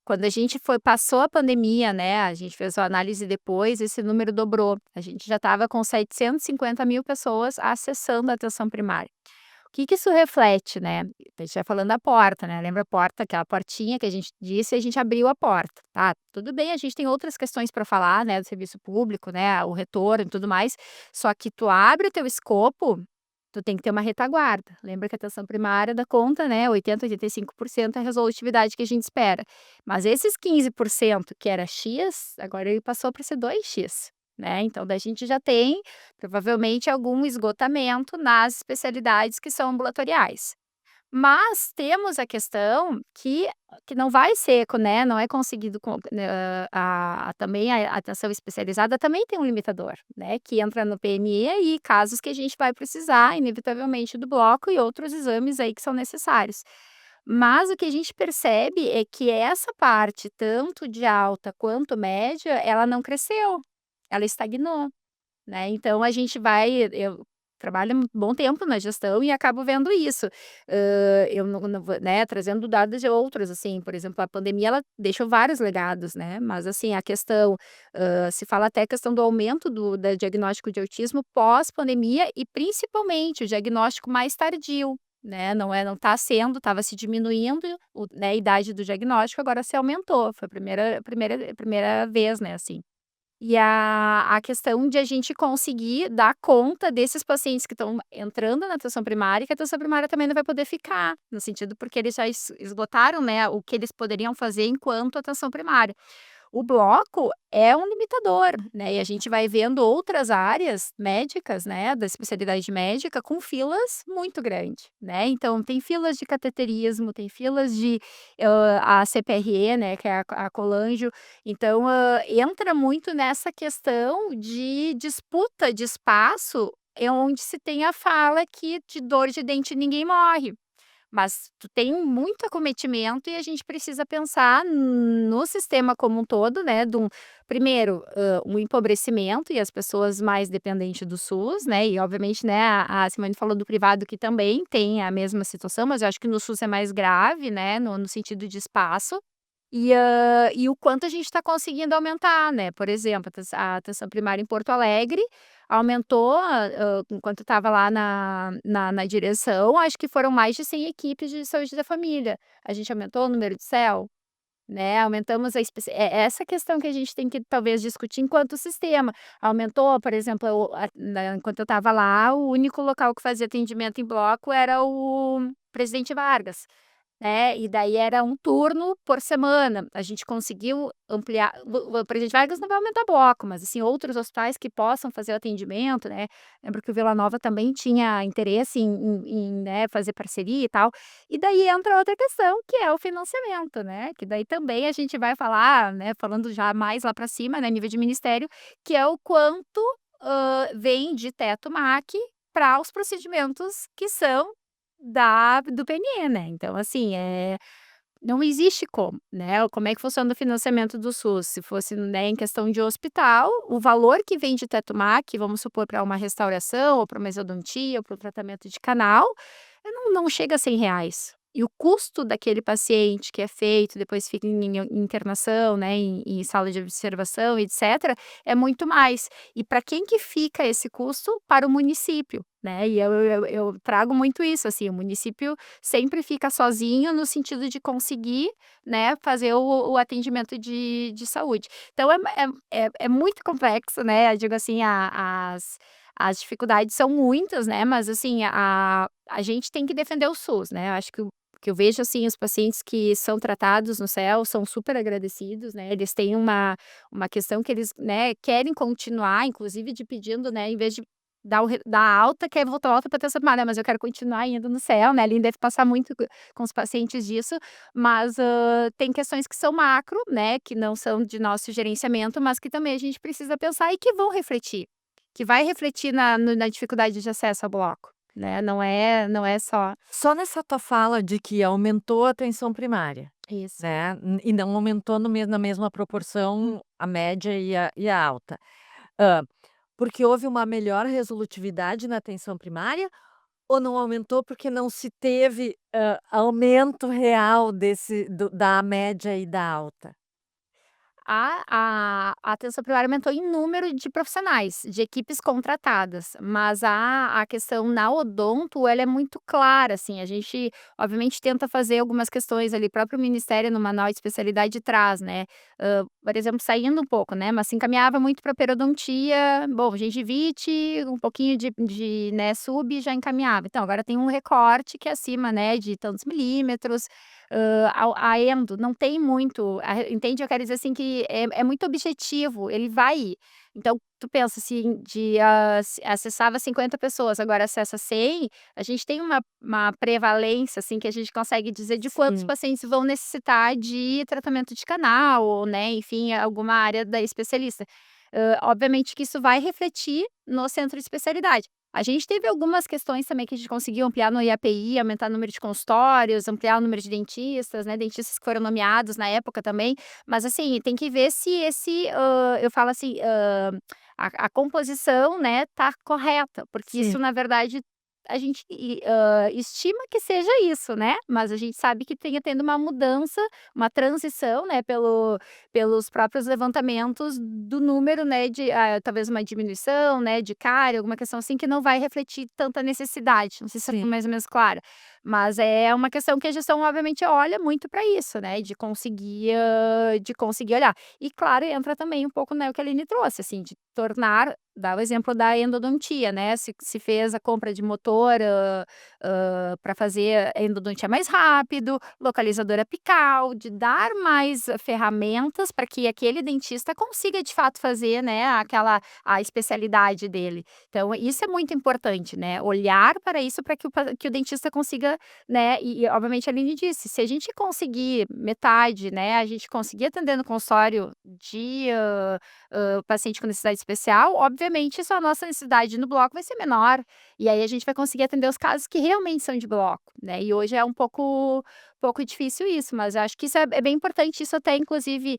Quando a gente passou a pandemia, né, a gente fez a análise depois, esse número dobrou. A gente já estava com 750.000 pessoas acessando a atenção primária. O que que isso reflete, né? A gente vai falando da porta, né, lembra a porta, aquela portinha que a gente disse, e a gente abriu a porta, tá, tudo bem, a gente tem outras questões para falar, né, do serviço público, né, o retorno e tudo mais, só que tu abre o teu escopo, tu tem que ter uma retaguarda. Lembra que a atenção primária dá conta, né, 85% é a resolutividade que a gente espera. Mas esses 15% que era X, agora ele passou para ser 2x, né, então daí a gente já tem, provavelmente, algum esgotamento nas especialidades que são ambulatoriais. Mas temos a questão que não vai ser, né, não é conseguido também a atenção especializada também tem um limitador, né, que entra no PME e casos que a gente vai precisar inevitavelmente do bloco e outros exames aí que são necessários. Mas o que a gente percebe é que essa parte, tanto de alta quanto média, ela não cresceu, ela estagnou, né, então a gente vai trabalho um bom tempo na gestão e acabo vendo isso. Eu não vou, né, trazendo dados de outros, assim, por exemplo, a pandemia ela deixou vários legados, né, mas assim, a questão, se fala até a questão do aumento da diagnóstico de autismo pós-pandemia e principalmente o diagnóstico mais tardio, né, não está sendo, estava se diminuindo, né, a idade do diagnóstico, agora se aumentou, foi a primeira vez, né, assim. E a questão de a gente conseguir dar conta desses pacientes que estão entrando na atenção primária, que a atenção primária também não vai poder ficar, no sentido porque eles já esgotaram, né, o que eles poderiam fazer enquanto atenção primária. O bloco é um limitador, né, e a gente vai vendo outras áreas médicas, né, da especialidade médica com filas muito grande, né. Então tem filas de cateterismo, tem filas de, a CPRE, né, que é a colangio. Então, entra muito nessa questão de disputa de espaço, onde se tem a fala que de dor de dente ninguém morre. Mas tu tem muito acometimento e a gente precisa pensar no sistema como um todo, né, primeiro, um empobrecimento e as pessoas mais dependentes do SUS, né, e obviamente, né, a Simone falou do privado que também tem a mesma situação, mas eu acho que no SUS é mais grave, né, no sentido de espaço. E o quanto a gente está conseguindo aumentar, né, por exemplo, a atenção primária em Porto Alegre aumentou, enquanto eu estava lá na direção, acho que foram mais de 100 equipes de saúde da família. A gente aumentou o número de CEL, né, aumentamos essa questão que a gente tem que talvez discutir enquanto sistema. Aumentou, por exemplo, enquanto eu estava lá, o único local que fazia atendimento em bloco era o Presidente Vargas. Né, e daí era um turno por semana, a gente conseguiu ampliar o Presidente Vargas não vai aumentar bloco, mas assim, outros hospitais que possam fazer o atendimento, né, lembro que o Vila Nova também tinha interesse né, fazer parceria e tal, e daí entra outra questão que é o financiamento, né, que daí também a gente vai falar, né, falando já mais lá para cima, né, nível de ministério, que é o quanto, vem de teto MAC para os procedimentos que são do PNE, né, então assim, não existe como, né, como é que funciona o financiamento do SUS, se fosse, né, em questão de hospital, o valor que vem de teto MAC, vamos supor para uma restauração ou para uma exodontia ou para um tratamento de canal, não chega a R$ 100. E o custo daquele paciente que é feito, depois fica em internação, né, em sala de observação, etc., é muito mais. E para quem que fica esse custo? Para o município, né, e eu trago muito isso, assim, o município sempre fica sozinho no sentido de conseguir, né, fazer o atendimento de saúde. Então é muito complexo, né, eu digo assim, as dificuldades são muitas, né, mas assim, a gente tem que defender o SUS, né, eu acho que eu vejo, assim, os pacientes que são tratados no CEL são super agradecidos, né, eles têm uma questão que eles, né, querem continuar, inclusive de pedindo, né, em vez de dar alta, quer volta para atenção primária, mas eu quero continuar indo no CEL, né, ali deve passar muito com os pacientes disso, mas, tem questões que são macro, né, que não são de nosso gerenciamento, mas que também a gente precisa pensar e que vão refletir, que vai refletir na dificuldade de acesso ao bloco, né, não é só Só nessa tua fala de que aumentou a atenção primária, isso. né, e não aumentou na mesma proporção a média e a alta. Hã, porque houve uma melhor resolutividade na atenção primária ou não aumentou porque não se teve, aumento real da média e da alta? A atenção primária aumentou em número de profissionais, de equipes contratadas, mas a questão na odonto, ela é muito clara, assim, a gente, obviamente, tenta fazer algumas questões ali, próprio ministério no manual de especialidade traz, né, por exemplo, saindo um pouco, né, mas se encaminhava muito para periodontia, bom, gengivite, um pouquinho né, sub, já encaminhava. Então, agora tem um recorte que é acima, né, de tantos milímetros, a endo não tem muito, entende? Eu quero dizer assim que é muito objetivo, ele vai ir. Então tu pensa assim se acessava 50 pessoas, agora acessa 100, a gente tem uma prevalência, assim, que a gente consegue dizer de quantos Sim. pacientes vão necessitar de tratamento de canal ou, né, enfim, alguma área da especialista. Obviamente que isso vai refletir no centro de especialidade. A gente teve algumas questões também que a gente conseguiu ampliar no IAPI, aumentar o número de consultórios, ampliar o número de dentistas, né, dentistas que foram nomeados na época também, mas assim, tem que ver se eu falo assim, a composição, né, tá correta, porque isso Sim. na verdade a gente estima que seja isso, né, mas a gente sabe que tenha tendo uma mudança, uma transição, né, pelos próprios levantamentos do número, né, de talvez uma diminuição, né, de cárie, alguma questão assim que não vai refletir tanta necessidade, não sei se eu Sim. fui mais ou menos clara, mas é uma questão que a gestão obviamente olha muito para isso, né, de conseguir olhar. E claro, entra também um pouco, né, o que a Aline trouxe, assim, de tornar dá o exemplo da endodontia, né, se fez a compra de motor, para fazer a endodontia mais rápido, localizador apical, de dar mais ferramentas para que aquele dentista consiga de fato fazer, né, a especialidade dele. Então isso é muito importante, né, olhar para isso para que o dentista consiga, né, e obviamente a Aline disse, se a gente conseguir metade, né, a gente conseguir atender no consultório de paciente com necessidade especial, obviamente a nossa necessidade no bloco vai ser menor, e aí a gente vai conseguir atender os casos que realmente são de bloco, né, e hoje é um pouco difícil isso, mas eu acho que isso é bem importante, isso até inclusive,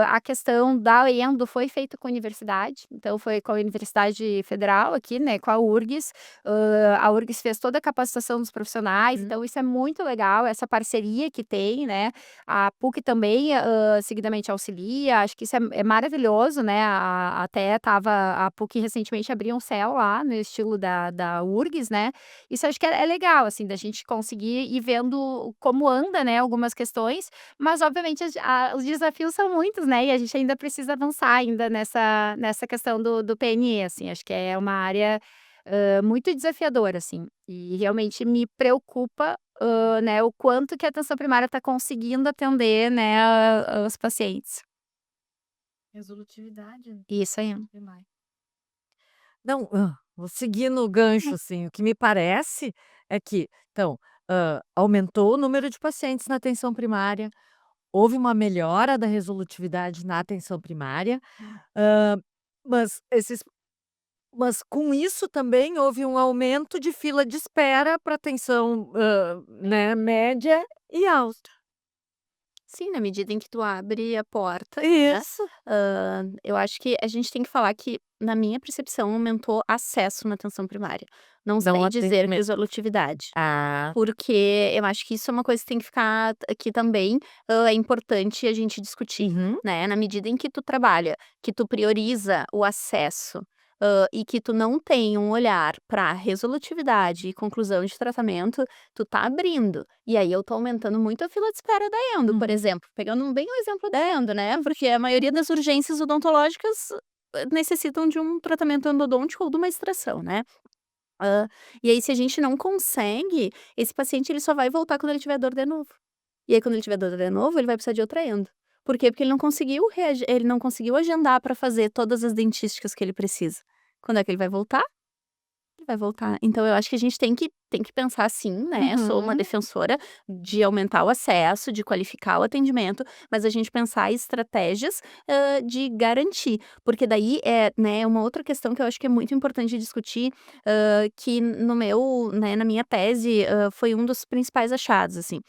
a questão da endo foi feita com a universidade, então foi com a Universidade Federal aqui, né, com a URGS, a URGS fez toda a capacitação dos profissionais, então isso é muito legal, essa parceria que tem, né, a PUC também, seguidamente auxilia, acho que isso é maravilhoso, né, até estava a PUC recentemente abriu um céu lá no estilo da URGS, né, isso acho que é legal, assim, da gente conseguir ir vendo como anda, né, algumas questões, mas obviamente os desafios são muitos, né, e a gente ainda precisa avançar ainda nessa questão do PNE, assim, acho que é uma área, muito desafiadora, assim, e realmente me preocupa, né, o quanto que a atenção primária está conseguindo atender, né, os pacientes. Resolutividade, né, Isso aí. demais. Não, vou seguir no gancho, assim, o que me parece é que, então, aumentou o número de pacientes na atenção primária, houve uma melhora da resolutividade na atenção primária, hã, mas com isso também houve um aumento de fila de espera para atenção, né, média e alta. Sim, na medida em que tu abre a porta, né, Isso. eu acho que a gente tem que falar que, na minha percepção, aumentou acesso na atenção primária. Não Não sei dizer atendimento. resolutividade, Ah, porque eu acho que isso é uma coisa que tem que ficar aqui também, é importante a gente discutir, uhum. né. Na medida em que tu trabalha, que tu prioriza o acesso, e que tu não tem um olhar para resolutividade e conclusão de tratamento, tu tá abrindo. E aí eu tô aumentando muito a fila de espera da endo, por Uhum. exemplo, pegando bem o exemplo da endo, né, porque a maioria das urgências odontológicas, necessitam de um tratamento endodôntico ou de uma extração, né. Hã, e aí se a gente não consegue, esse paciente ele só vai voltar quando ele tiver dor de novo. E aí quando ele tiver dor de novo, ele vai precisar de outra endo. Por quê? Porque ele não conseguiu agendar para fazer todas as dentísticas que ele precisa. Quando é que ele vai voltar? Ele vai voltar. Então eu acho que a gente tem que pensar assim, né, sou uma Uhum. defensora de aumentar o acesso, de qualificar o atendimento, mas a gente pensar em estratégias, de garantir, porque daí é, né, uma outra questão que eu acho que é muito importante discutir, que no meu, né, na minha tese, foi um dos principais achados, assim.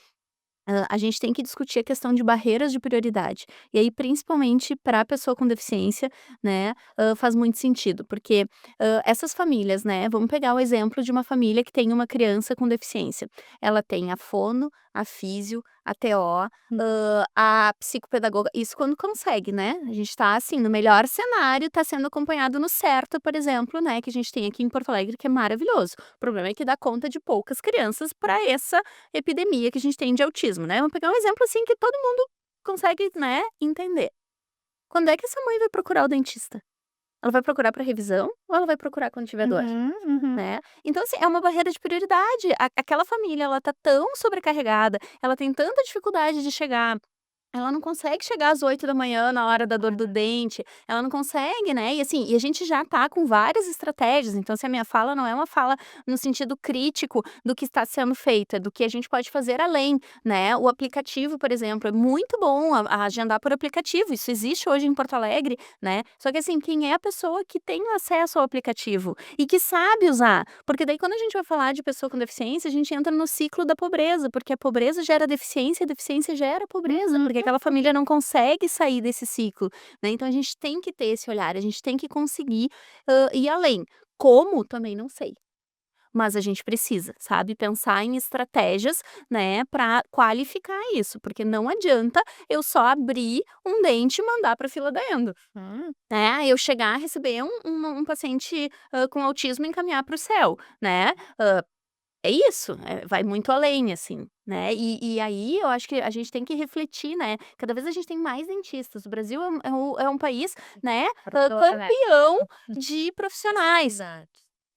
A gente tem que discutir a questão de barreiras de prioridade. E aí, principalmente para a pessoa com deficiência, né, faz muito sentido, porque, essas famílias, né, vamos pegar o exemplo de uma família que tem uma criança com deficiência. Ela tem a fono, a físio, a TO, a psicopedagoga, isso quando consegue, né. A gente tá, assim, no melhor cenário, tá sendo acompanhado no CERTA, por exemplo, né, que a gente tem aqui em Porto Alegre, que é maravilhoso. O problema é que dá conta de poucas crianças para essa epidemia que a gente tem de autismo, né. Vamos pegar um exemplo, assim, que todo mundo consegue, né, entender. Quando é que essa mãe vai procurar o dentista? Ela vai procurar para revisão ou ela vai procurar quando tiver dor? Uhum, uhum. Né. Então, assim, é uma barreira de prioridade. Aquela família, ela tá tão sobrecarregada, ela tem tanta dificuldade de chegar, ela não consegue chegar às 8 da manhã na hora da dor do dente, ela não consegue, né, e assim, e a gente já tá com várias estratégias, então se a minha fala não é uma fala no sentido crítico do que está sendo feito, é do que a gente pode fazer além, né. O aplicativo, por exemplo, é muito bom a agendar por aplicativo, isso existe hoje em Porto Alegre, né, só que assim, quem é a pessoa que tem acesso ao aplicativo e que sabe usar? Porque daí quando a gente vai falar de pessoa com deficiência, a gente entra no ciclo da pobreza, porque a pobreza gera deficiência, a deficiência gera pobreza, porque aquela família não consegue sair desse ciclo, né? Então a gente tem que ter esse olhar, a gente tem que conseguir ir além. Como? Também não sei. Mas a gente precisa, sabe, pensar em estratégias, né, para qualificar isso, porque não adianta eu só abrir um dente e mandar para fila da endo, né? Eu chegar, receber um paciente com autismo e encaminhar para o céu, né? É isso, vai muito além, assim, né? E aí eu acho que a gente tem que refletir, né? Cada vez a gente tem mais dentistas. O Brasil é um país, né, campeão de profissionais. Verdade.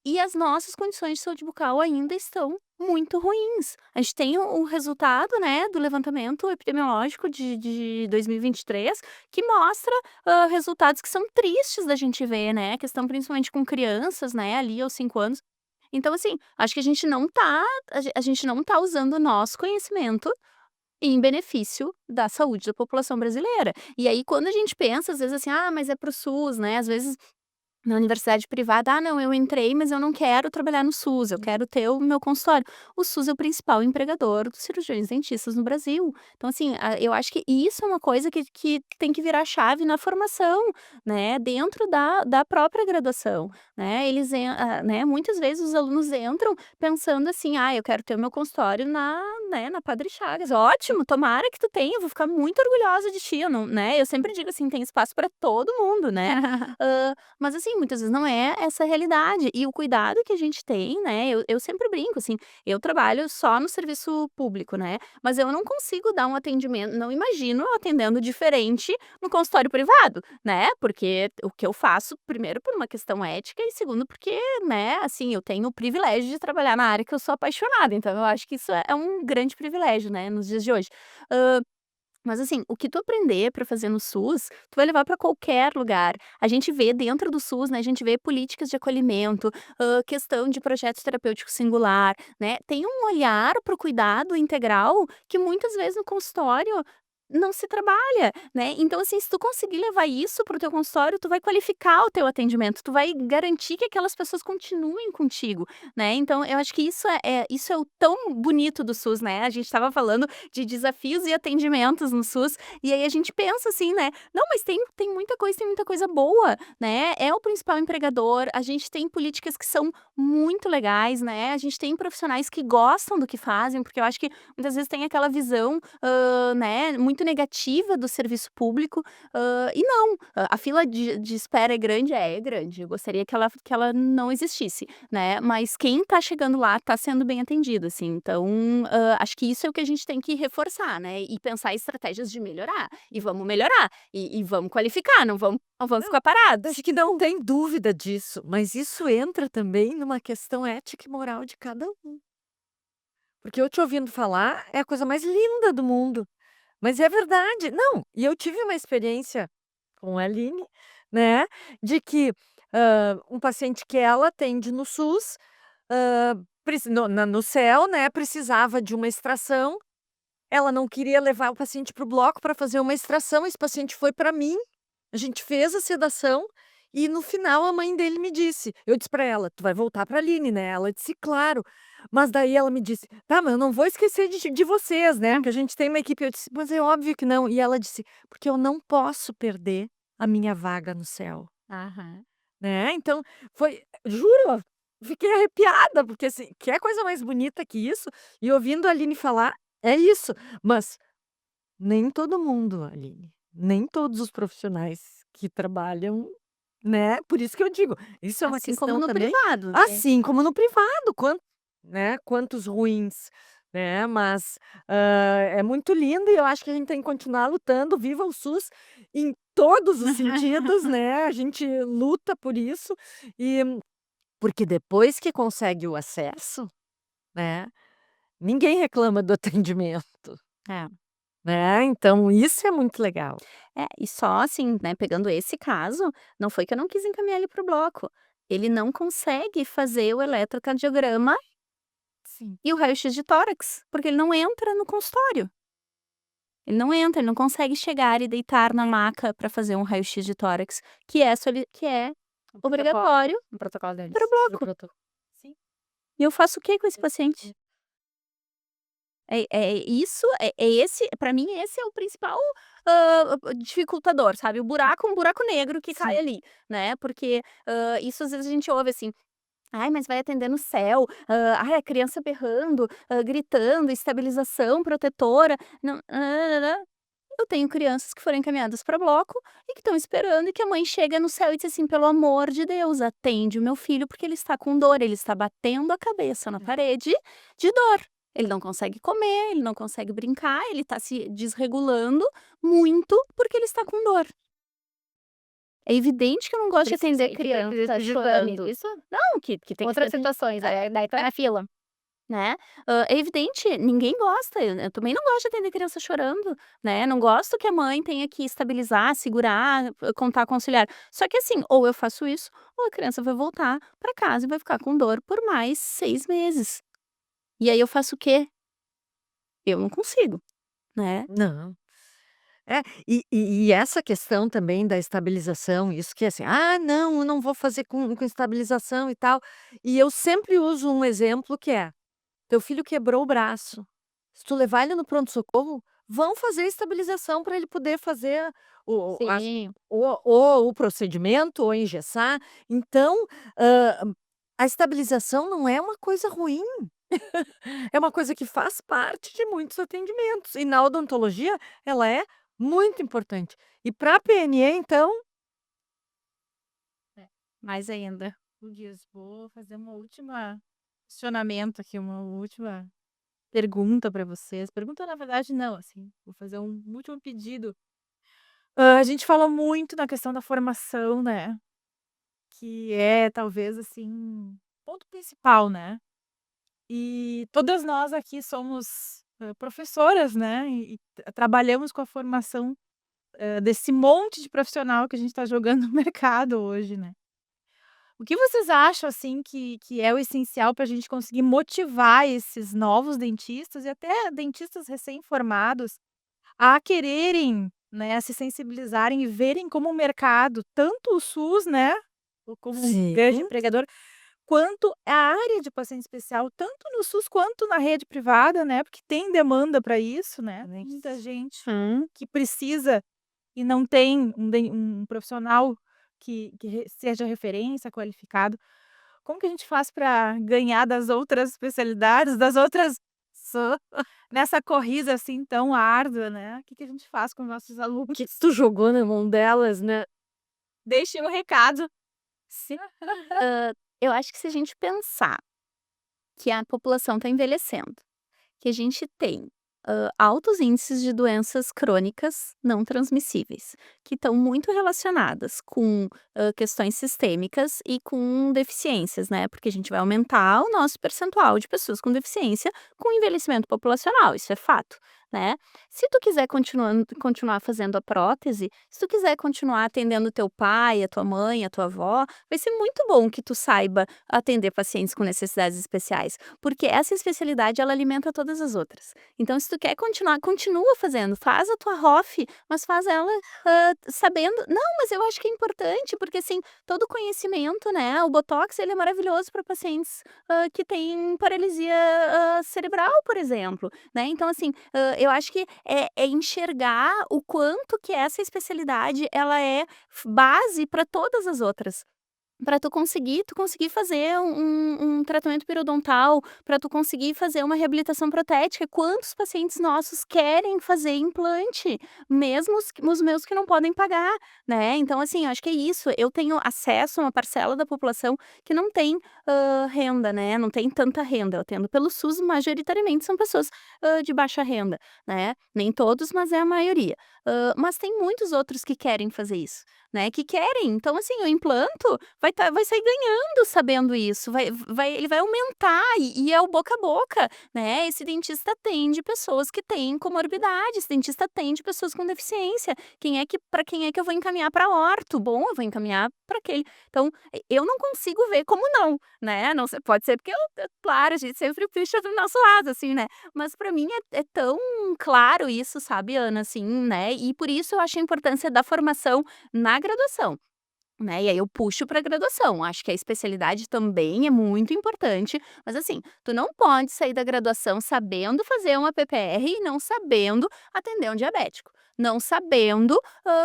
E as nossas condições de saúde bucal ainda estão muito ruins. A gente tem o resultado, né, do levantamento epidemiológico de 2023, que mostra resultados que são tristes da gente ver, né? Questão principalmente com crianças, né, ali aos 5 anos. Então, assim, acho que a gente não tá usando o nosso conhecimento em benefício da saúde da população brasileira. E aí, quando a gente pensa, às vezes assim, mas é pro SUS, né? Às vezes na universidade privada, não, eu entrei, mas eu não quero trabalhar no SUS, eu quero ter o meu consultório. O SUS é o principal empregador dos cirurgiões dentistas no Brasil. Então, assim, eu acho que isso é uma coisa que tem que virar chave na formação, né, dentro da própria graduação, né, né, muitas vezes os alunos entram pensando assim, eu quero ter o meu consultório na Padre Chagas. Ótimo, tomara que tu tenha, eu vou ficar muito orgulhosa de ti, eu não, né, eu sempre digo assim, tem espaço para todo mundo, né, mas assim, muitas vezes não é essa a realidade. E o cuidado que a gente tem, né? Eu sempre brinco, assim, eu trabalho só no serviço público, né? Mas eu não consigo dar um atendimento, não imagino eu atendendo diferente no consultório privado, né? Porque o que eu faço, primeiro, por uma questão ética, e segundo, porque, né, assim, eu tenho o privilégio de trabalhar na área que eu sou apaixonada. Então, eu acho que isso é um grande privilégio, né, nos dias de hoje. Mas assim, o que tu aprender para fazer no SUS, tu vai levar para qualquer lugar. A gente vê dentro do SUS, né, a gente vê políticas de acolhimento, questão de projeto terapêutico singular, né? Tem um olhar para o cuidado integral que muitas vezes no consultório não se trabalha, né? Então, assim, se tu conseguir levar isso para o teu consultório, tu vai qualificar o teu atendimento, tu vai garantir que aquelas pessoas continuem contigo, né? Então, eu acho que isso é o tão bonito do SUS, né? A gente estava falando de desafios e atendimentos no SUS, e aí a gente pensa assim, né? Não, mas tem muita coisa boa, né? É o principal empregador, a gente tem políticas que são muito legais, né? A gente tem profissionais que gostam do que fazem, porque eu acho que muitas vezes tem aquela visão, né, muito negativa do serviço público, e não, a fila de espera é grande, eu gostaria que ela não existisse, né, mas quem tá chegando lá tá sendo bem atendido, assim, então, acho que isso é o que a gente tem que reforçar, né, e pensar em estratégias de melhorar, e vamos melhorar, e vamos qualificar, não vamos ficar parados. Acho que não tem dúvida disso, mas isso entra também numa questão ética e moral de cada um. Porque eu te ouvindo falar é a coisa mais linda do mundo. Mas é verdade. Não, e eu tive uma experiência com a Aline, né, de que um paciente que ela atende no SUS, no CEL, né, precisava de uma extração. Ela não queria levar o paciente para o bloco para fazer uma extração. Esse paciente foi para mim, a gente fez a sedação. E no final a mãe dele me disse, eu disse para ela, tu vai voltar para a Aline, né? Ela disse, claro. Mas daí ela me disse, tá, mas eu não vou esquecer de vocês, né? Que a gente tem uma equipe. Eu disse, mas é óbvio que não. E ela disse, porque eu não posso perder a minha vaga no céu, Aham. né? Então, juro, fiquei arrepiada, porque assim, que é coisa mais bonita que isso? E ouvindo a Aline falar, é isso. Mas nem todo mundo, Aline, nem todos os profissionais que trabalham, né, por isso que eu digo, isso é uma Assim como questão no também, privado. assim como no privado, né, quantos ruins, né, mas, é muito lindo e eu acho que a gente tem que continuar lutando, viva o SUS em todos os sentidos, né, a gente luta por isso, e porque depois que consegue o acesso, né, ninguém reclama do atendimento, É. né, então isso é muito legal. E só assim, né, pegando esse caso, não foi que eu não quis encaminhar ele para o bloco. Ele não consegue fazer o eletrocardiograma Sim. e o raio-x de tórax, porque ele não entra no consultório. Ele não consegue chegar e deitar na maca para fazer um raio-x de tórax, que é obrigatório No protocolo deles. para o bloco. Sim. E eu faço o que com esse paciente? Esse, para mim, esse é o principal dificultador, sabe? Um buraco negro que cai Sim. ali, né? Porque isso às vezes a gente ouve assim. Ai, mas vai atender no céu. Ai, a criança berrando, gritando, estabilização protetora. Não, eu tenho crianças que foram encaminhadas para bloco e que estão esperando e que a mãe chega no céu e diz assim: pelo amor de Deus, atende o meu filho porque ele está com dor, ele está batendo a cabeça na parede de dor. Ele não consegue comer, ele não consegue brincar, ele está se desregulando muito porque ele está com dor. É evidente que eu não gosto de atender criança chorando. Isso? Não, que tem que Outras ser situações, daí tu é na fila. né. É evidente, ninguém gosta, eu também não gosto de atender criança chorando, né, não gosto que a mãe tenha que estabilizar, segurar, contar com auxiliar. Só que assim, ou eu faço isso, ou a criança vai voltar para casa e vai ficar com dor por mais 6 meses. E aí eu faço o quê? Eu não consigo, né. Não. É, e essa questão também da estabilização, isso que é assim: "Ah, não, eu não vou fazer com estabilização e tal". E eu sempre uso um exemplo que é: teu filho quebrou o braço, se tu levar ele no pronto-socorro, vão fazer estabilização para ele poder fazer o as Sim. o procedimento ou engessar. Então, a estabilização não é uma coisa ruim. É uma coisa que faz parte de muitos atendimentos e na odontologia ela é muito importante. E para a PNE então, É, mais ainda. Dias, vou fazer uma última questionamento aqui, uma última pergunta para vocês. Pergunta, na verdade, não, assim, vou fazer um último pedido. A gente fala muito na questão da formação, né? Que é talvez assim, ponto principal, né? E todas nós aqui somos professoras, né? E trabalhamos com a formação desse monte de profissional que a gente está jogando no mercado hoje, né? O que vocês acham, assim, que é o essencial para a gente conseguir motivar esses novos dentistas e até dentistas recém-formados a quererem, né, se sensibilizarem e verem como o mercado, tanto o SUS, né, como um sim, grande empregador, quanto a área de paciente especial, tanto no SUS quanto na rede privada, né, porque tem demanda para isso, né, tem muita gente que precisa e não tem um profissional que seja referência, qualificado. Como que a gente faz para ganhar das outras especialidades, das outras so nessa corrida, assim, tão árdua, né. O que que a gente faz com os nossos alunos? que tu jogou na mão delas, né. Deixem um recado. Se eu acho que se a gente pensar que a população está envelhecendo, que a gente tem, altos índices de doenças crônicas não transmissíveis, que estão muito relacionadas com, questões sistêmicas e com deficiências, né, porque a gente vai aumentar o nosso percentual de pessoas com deficiência com o envelhecimento populacional, isso é fato, né. Se tu quiser continuar fazendo a prótese, se tu quiser continuar atendendo teu pai, a tua mãe, a tua avó, vai ser muito bom que tu saiba atender pacientes com necessidades especiais, porque essa especialidade ela alimenta todas as outras. Então, se tu quer continuar, continua fazendo, faz a tua ROF, mas faz ela sabendo. Não, mas eu acho que é importante, porque assim, todo conhecimento, né? O Botox ele é maravilhoso para pacientes que têm paralisia cerebral, por exemplo, né? Então, assim, eu acho que é enxergar o quanto que essa especialidade ela é base para todas as outras. Para tu conseguir fazer um tratamento periodontal, para tu conseguir fazer uma reabilitação protética. Quantos pacientes nossos querem fazer implante, mesmo os meus que não podem pagar, né. Então, assim, eu acho que é isso, eu tenho acesso a uma parcela da população que não tem, renda, né, não tem tanta renda. Eu atendo pelo SUS, majoritariamente são pessoas, de baixa renda, né, nem todos, mas é a maioria. Mas tem muitos outros que querem fazer isso, né, que querem. Então, assim, o implanto vai sair ganhando sabendo isso, ele vai aumentar e é o boca a boca, né. Esse dentista atende pessoas que têm comorbidade, esse dentista atende pessoas com deficiência. Para quem é que eu vou encaminhar para orto? Bom, eu vou encaminhar para aquele. Então, eu não consigo ver como não, né. Não se pode ser porque claro, a gente sempre puxa do nosso lado, assim, né. Mas para mim é tão claro isso, sabe, Ana, assim, né. E por isso eu acho a importância da formação na graduação. né, e aí eu puxo pra graduação. Acho que a especialidade também é muito importante, mas assim, tu não pode sair da graduação sabendo fazer uma PPR e não sabendo atender um diabético, não sabendo,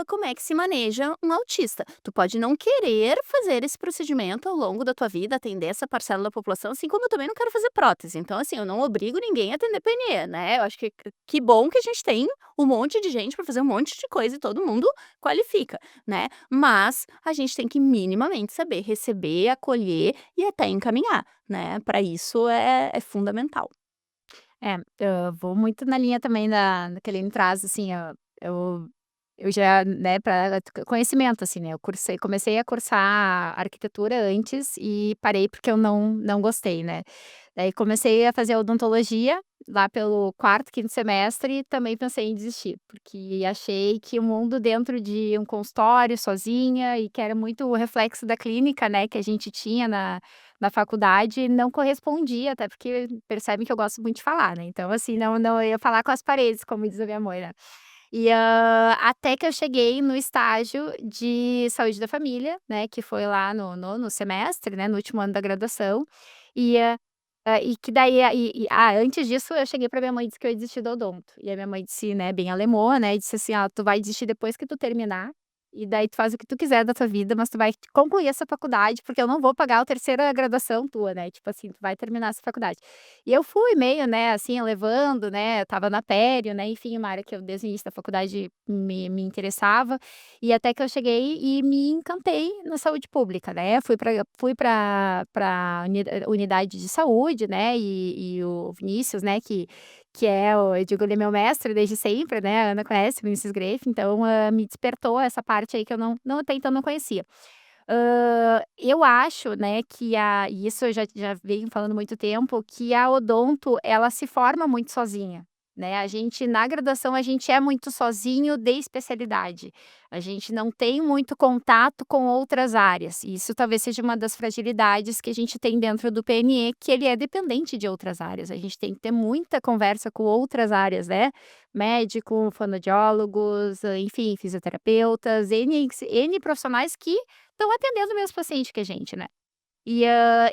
como é que se maneja um autista. Tu pode não querer fazer esse procedimento ao longo da tua vida, atender essa parcela da população, assim como eu também não quero fazer prótese. Então, assim, eu não obrigo ninguém a atender PNE, né, eu acho que bom que a gente tem um monte de gente pra fazer um monte de coisa e todo mundo qualifica, né. Mas a gente tem que minimamente saber receber, acolher e até encaminhar, né, para isso é fundamental. É, eu vou muito na linha também da que ele traz, assim, eu eu já, né, para conhecimento, assim, né, eu comecei a cursar arquitetura antes e parei porque eu não gostei, né. Daí comecei a fazer odontologia, lá pelo quarto, quinto semestre, e também pensei em desistir, porque achei que o mundo dentro de um consultório, sozinha, e que era muito o reflexo da clínica, né, que a gente tinha na faculdade, não correspondia, até porque percebem que eu gosto muito de falar, né, então assim, não eu ia falar com as paredes, como diz a minha mãe, né. E, até que eu cheguei no estágio de saúde da família, né, que foi lá no nono semestre, né, no último ano da graduação, e, e que daí antes disso eu cheguei pra minha mãe e disse que eu ia desistir do odonto, e a minha mãe disse, né, bem alemã, né, disse assim: "Ó, tu vai desistir depois que tu terminar, e daí tu faz o que tu quiser da tua vida, mas tu vai concluir essa faculdade, porque eu não vou pagar a terceira graduação tua, né, tipo assim, tu vai terminar essa faculdade". E eu fui meio, né, assim, levando, né, eu estava na pério, né, enfim, uma área que eu desde o início da faculdade me interessava, e até que eu cheguei e me encantei na saúde pública, né, fui pra unidade de saúde, né, e o Vinícius, né, que é o eu digo, ele é meu mestre desde sempre, né, a Ana conhece, o Vinícius Greif, então, me despertou essa parte aí que eu não até então não conhecia. Eu acho, né, que e isso eu já venho falando há muito tempo, que a odonto ela se forma muito sozinha, né, a gente na graduação a gente é muito sozinho de especialidade, a gente não tem muito contato com outras áreas, e isso talvez seja uma das fragilidades que a gente tem dentro do PNE, que ele é dependente de outras áreas, a gente tem que ter muita conversa com outras áreas, né, médico, fonoaudiólogos, enfim, fisioterapeutas, N profissionais que estão atendendo o mesmo paciente que a gente, né. E,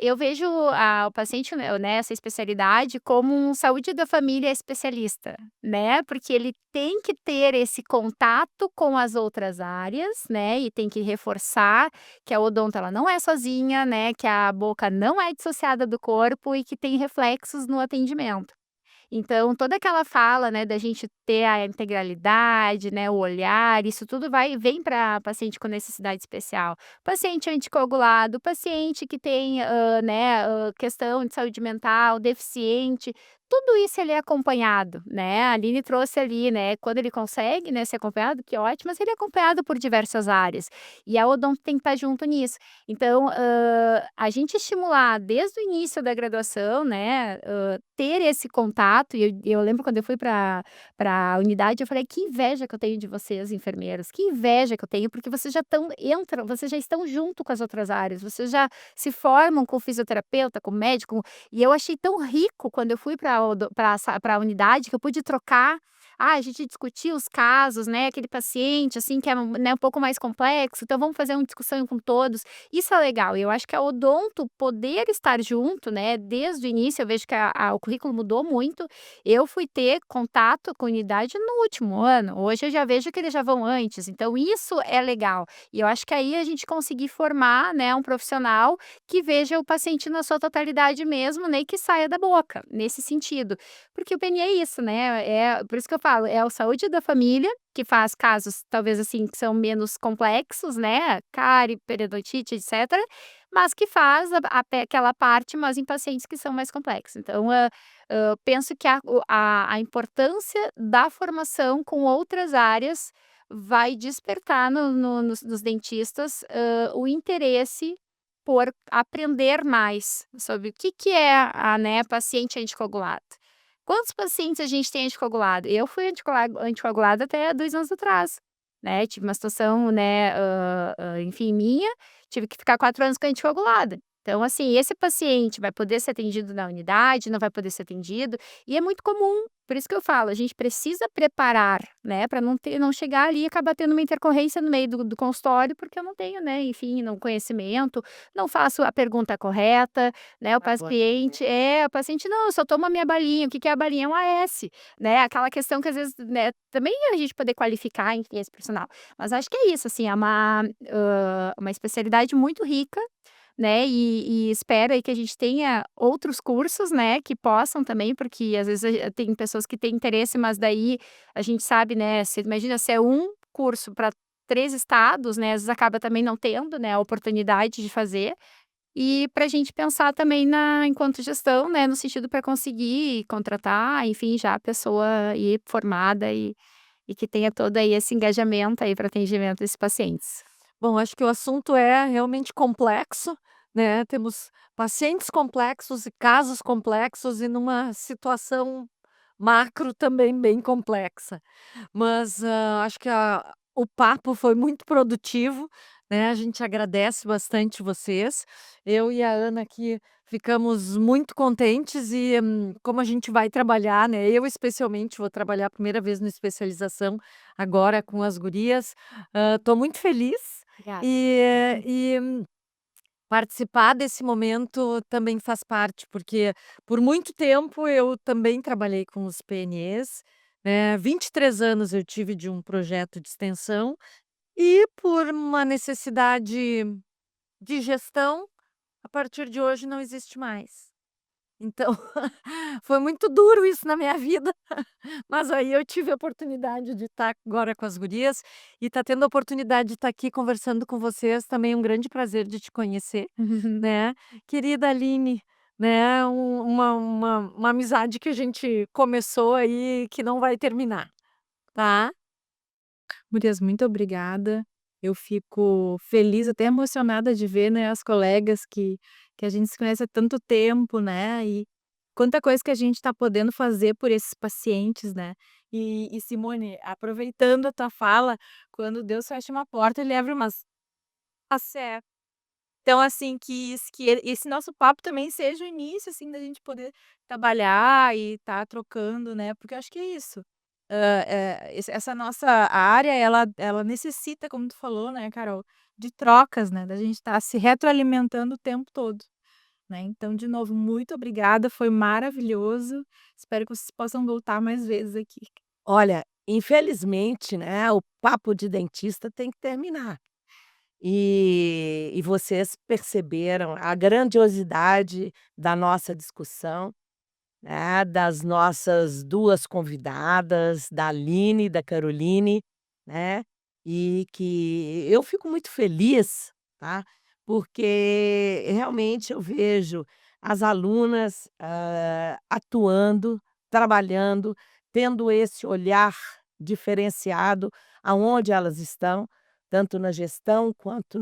eu vejo o paciente, né, essa especialidade como um saúde da família especialista, né, porque ele tem que ter esse contato com as outras áreas, né, e tem que reforçar que a odonto ela não é sozinha, né, que a boca não é dissociada do corpo e que tem reflexos no atendimento. Então, toda aquela fala, né, da gente ter a integralidade, né, o olhar, isso tudo vem para paciente com necessidade especial. Paciente anticoagulado, paciente que tem, né, questão de saúde mental, deficiente, tudo isso ele é acompanhado, né. A Aline trouxe ali, né, quando ele consegue, né, ser acompanhado, que ótimo, mas ele é acompanhado por diversas áreas, e a odonto tem que estar junto nisso. Então, a gente estimular desde o início da graduação, né, ter esse contato, e eu lembro quando eu fui para a unidade, eu falei: "Que inveja que eu tenho de vocês enfermeiros, que inveja que eu tenho, porque vocês já estão junto com as outras áreas, vocês já se formam com fisioterapeuta, com médico", e eu achei tão rico quando eu fui para a unidade, que eu pude trocar. A gente discutir os casos, né, aquele paciente, assim, que é, né, um pouco mais complexo, então vamos fazer uma discussão com todos. Isso é legal, e eu acho que a odonto poder estar junto, né, desde o início, eu vejo que o currículo mudou muito. Eu fui ter contato com unidade no último ano, hoje eu já vejo que eles já vão antes, então isso é legal. E eu acho que aí a gente conseguir formar, né, um profissional que veja o paciente na sua totalidade mesmo, né, e que saia da boca, nesse sentido. Porque o PNI é isso, né, é por isso que eu falo, é a saúde da família, que faz casos talvez, assim, que são menos complexos, né, cárie, periodontite, etcétera, mas que faz aquela parte, mas em pacientes que são mais complexos. Então, penso que a importância da formação com outras áreas vai despertar nos dentistas, o interesse por aprender mais sobre o que é né, paciente anticoagulado. Quantos pacientes a gente tem anticoagulado? Eu fui anticoagulada até 2 anos atrás, né, tive uma situação, né, enfim, minha, tive que ficar 4 anos com anticoagulada. Então, assim, esse paciente vai poder ser atendido na unidade, não vai poder ser atendido, e é muito comum, por isso que eu falo, a gente precisa preparar, né, para não chegar ali e acabar tendo uma intercorrência no meio do consultório, porque eu não tenho, né, enfim, não conhecimento, não faço a pergunta correta, né, Agora o paciente: "Não, eu só tomo a minha balinha", o que que é a balinha? É um AS, né, aquela questão que às vezes, né, também a gente poder qualificar, enfim, esse profissional. Mas acho que é isso, assim, é uma especialidade muito rica, né, e espero aí que a gente tenha outros cursos, né, que possam também, porque às vezes tem pessoas que têm interesse, mas daí a gente sabe, né, você imagina se é um curso para 3 estados, né, às vezes acaba também não tendo, né, a oportunidade de fazer. E para a gente pensar também enquanto gestão, né, no sentido para conseguir contratar, enfim, já a pessoa aí formada e que tenha todo aí esse engajamento aí para atendimento desses pacientes. Bom, acho que o assunto é realmente complexo, né, temos pacientes complexos e casos complexos e numa situação macro também bem complexa. Mas, acho que o papo foi muito produtivo, né, a gente agradece bastante vocês. Eu e a Ana aqui ficamos muito contentes e, como a gente vai trabalhar, né, eu especialmente vou trabalhar a primeira vez no especialização agora com as gurias, estou muito feliz Obrigada. e participar desse momento também faz parte, porque por muito tempo eu também trabalhei com os PNEs, né, 23 anos eu tive de um projeto de extensão e por uma necessidade de gestão, a partir de hoje não existe mais. Então, foi muito duro isso na minha vida, mas aí eu tive a oportunidade de estar agora com as gurias e tá tendo a oportunidade de estar aqui conversando com vocês, também é um grande prazer de te conhecer, né. Querida Aline, né, uma amizade que a gente começou aí que não vai terminar, tá. Gurias, muito obrigada. Eu fico feliz, até emocionada de ver, né, as colegas que a gente se conhece há tanto tempo, né, e quanta coisa que a gente está podendo fazer por esses pacientes, né. E Simone, aproveitando a tua fala, quando Deus fecha uma porta, ele abre umas tá certo. Então, assim, que esse nosso papo também seja o início, assim, da gente poder trabalhar e estar trocando, né, porque eu acho que é isso. Essa nossa área, ela necessita, como tu falou, né, Carol, de trocas, né, da gente estar se retroalimentando o tempo todo, né. Então, de novo, muito obrigada, foi maravilhoso. Espero que vocês possam voltar mais vezes aqui. olha, infelizmente, né, o papo de dentista tem que terminar. E vocês perceberam a grandiosidade da nossa discussão, né, das nossas 2 convidadas, da Aline e da Caroline, né, e que eu fico muito feliz, tá, porque realmente eu vejo as alunas, atuando, trabalhando, tendo esse olhar diferenciado aonde elas estão, tanto na gestão quanto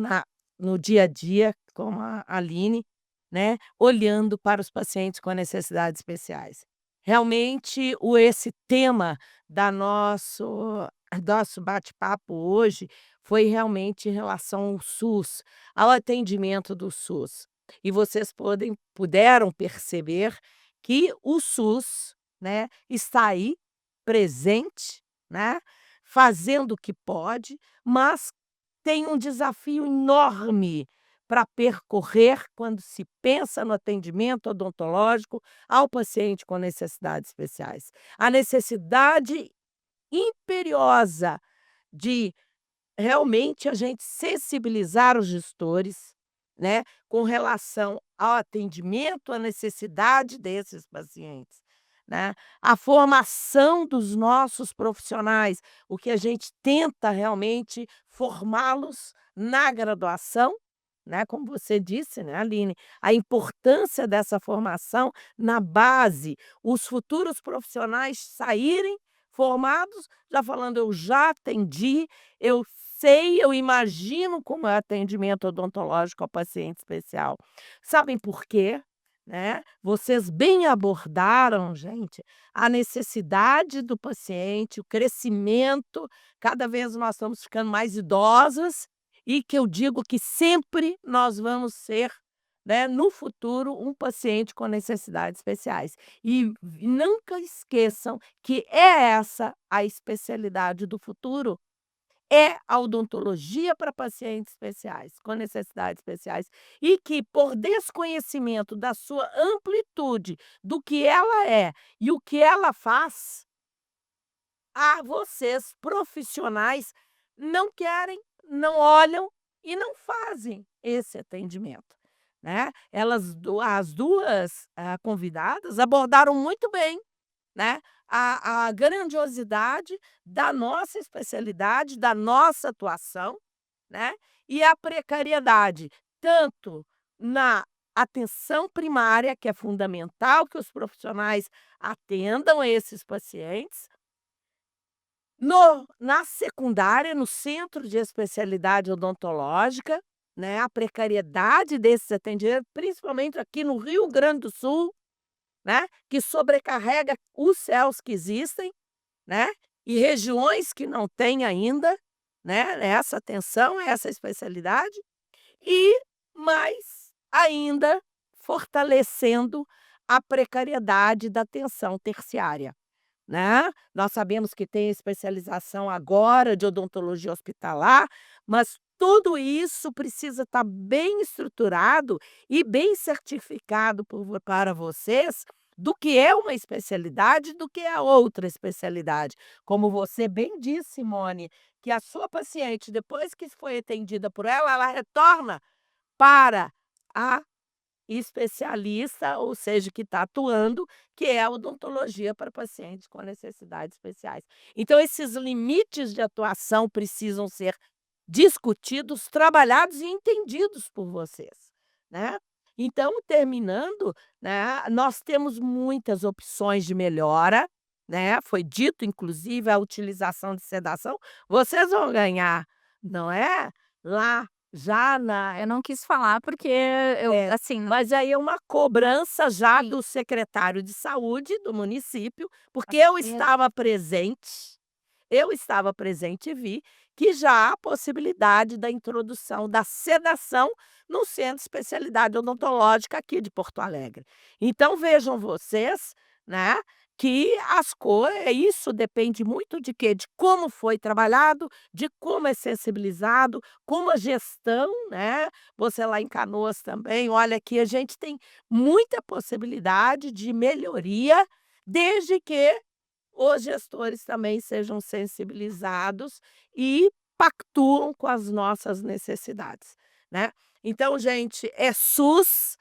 no dia a dia, como a Aline, né, olhando para os pacientes com necessidades especiais. Realmente esse tema da nosso bate-papo hoje foi realmente em relação ao SUS, ao atendimento do SUS. E vocês puderam perceber que o SUS, né, está aí, presente, né, fazendo o que pode, mas tem um desafio enorme para percorrer quando se pensa no atendimento odontológico ao paciente com necessidades especiais. A necessidade imperiosa de realmente a gente sensibilizar os gestores, né, com relação ao atendimento à necessidade desses pacientes, né. A formação dos nossos profissionais, o que a gente tenta realmente formá-los na graduação, né, como você disse, né, Aline, a importância dessa formação na base, os futuros profissionais saírem formados, já falando: "Eu já atendi, eu sei, eu imagino como é o atendimento odontológico ao paciente especial". Sabem por quê? Né, vocês bem abordaram, gente, a necessidade do paciente, o crescimento, cada vez nós estamos ficando mais idosas e que eu digo que sempre nós vamos ser, né, no futuro, um paciente com necessidades especiais. E nunca esqueçam que é essa a especialidade do futuro, é a odontologia para pacientes especiais, com necessidades especiais, e que, por desconhecimento da sua amplitude, do que ela é e o que ela faz, vocês, profissionais, não querem, não olham e não fazem esse atendimento, né. As 2 convidadas abordaram muito bem, né, a grandiosidade da nossa especialidade, da nossa atuação, né, e a precariedade, tanto na atenção primária, que é fundamental que os profissionais atendam esses pacientes, na secundária, no centro de especialidade odontológica, né, a precariedade desses atendimentos, principalmente aqui no Rio Grande do Sul, né, que sobrecarrega os CELs que existem, né, e regiões que não têm ainda, né, essa atenção, essa especialidade, e mais ainda fortalecendo a precariedade da atenção terciária, né. Nós sabemos que tem especialização agora de odontologia hospitalar, mas tudo isso precisa estar bem estruturado e bem certificado para vocês do que é uma especialidade, do que é outra especialidade. Como você bem disse, Simone, que a sua paciente, depois que foi atendida por ela retorna para a especialista, ou seja, que está atuando, que é a odontologia para pacientes com necessidades especiais. Então esses limites de atuação precisam ser discutidos, trabalhados e entendidos por vocês, né. Então, terminando, né, nós temos muitas opções de melhora, né, foi dito inclusive a utilização de sedação, vocês vão ganhar, não é, lá já na Eu não quis falar porque é, assim, mas aí é uma cobrança já sim, do secretário de saúde do município, porque eu estava presente e vi que já há a possibilidade da introdução da sedação no centro de especialidade odontológica aqui de Porto Alegre. Então vejam vocês, né, que isso depende muito de quê? De como foi trabalhado, de como é sensibilizado, como a gestão, né, você lá em Canoas também, olha que a gente tem muita possibilidade de melhoria, desde que os gestores também sejam sensibilizados e pactuam com as nossas necessidades, né. Então, gente, é SUS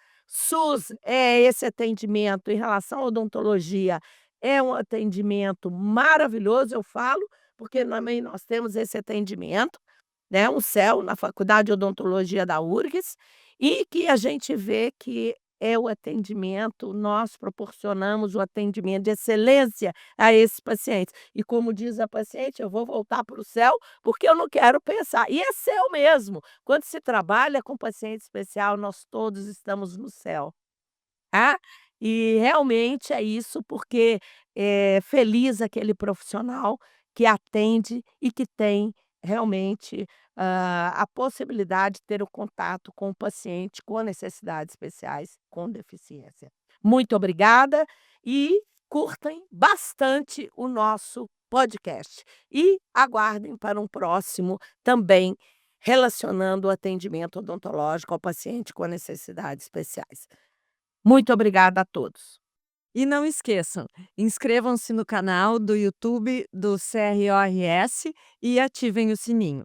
é esse atendimento em relação à odontologia, é um atendimento maravilhoso, eu falo, porque também nós temos esse atendimento, né, um CEL na Faculdade de Odontologia da URGS, e que a gente vê que é o atendimento, nós proporcionamos o atendimento de excelência a esses pacientes. E como diz a paciente: "Eu vou voltar para o CEL, porque eu não quero pensar", e é CEL mesmo, quando se trabalha com paciente especial, nós todos estamos no CEL. Tá? E realmente é isso, porque é feliz aquele profissional que atende e que tem realmente, a possibilidade de ter o contato com o paciente com necessidades especiais, com deficiência. Muito obrigada e curtem bastante o nosso podcast. E aguardem para um próximo também relacionando o atendimento odontológico ao paciente com necessidades especiais. Muito obrigada a todos. E não esqueçam, inscrevam-se no canal do YouTube do CRORS e ativem o sininho.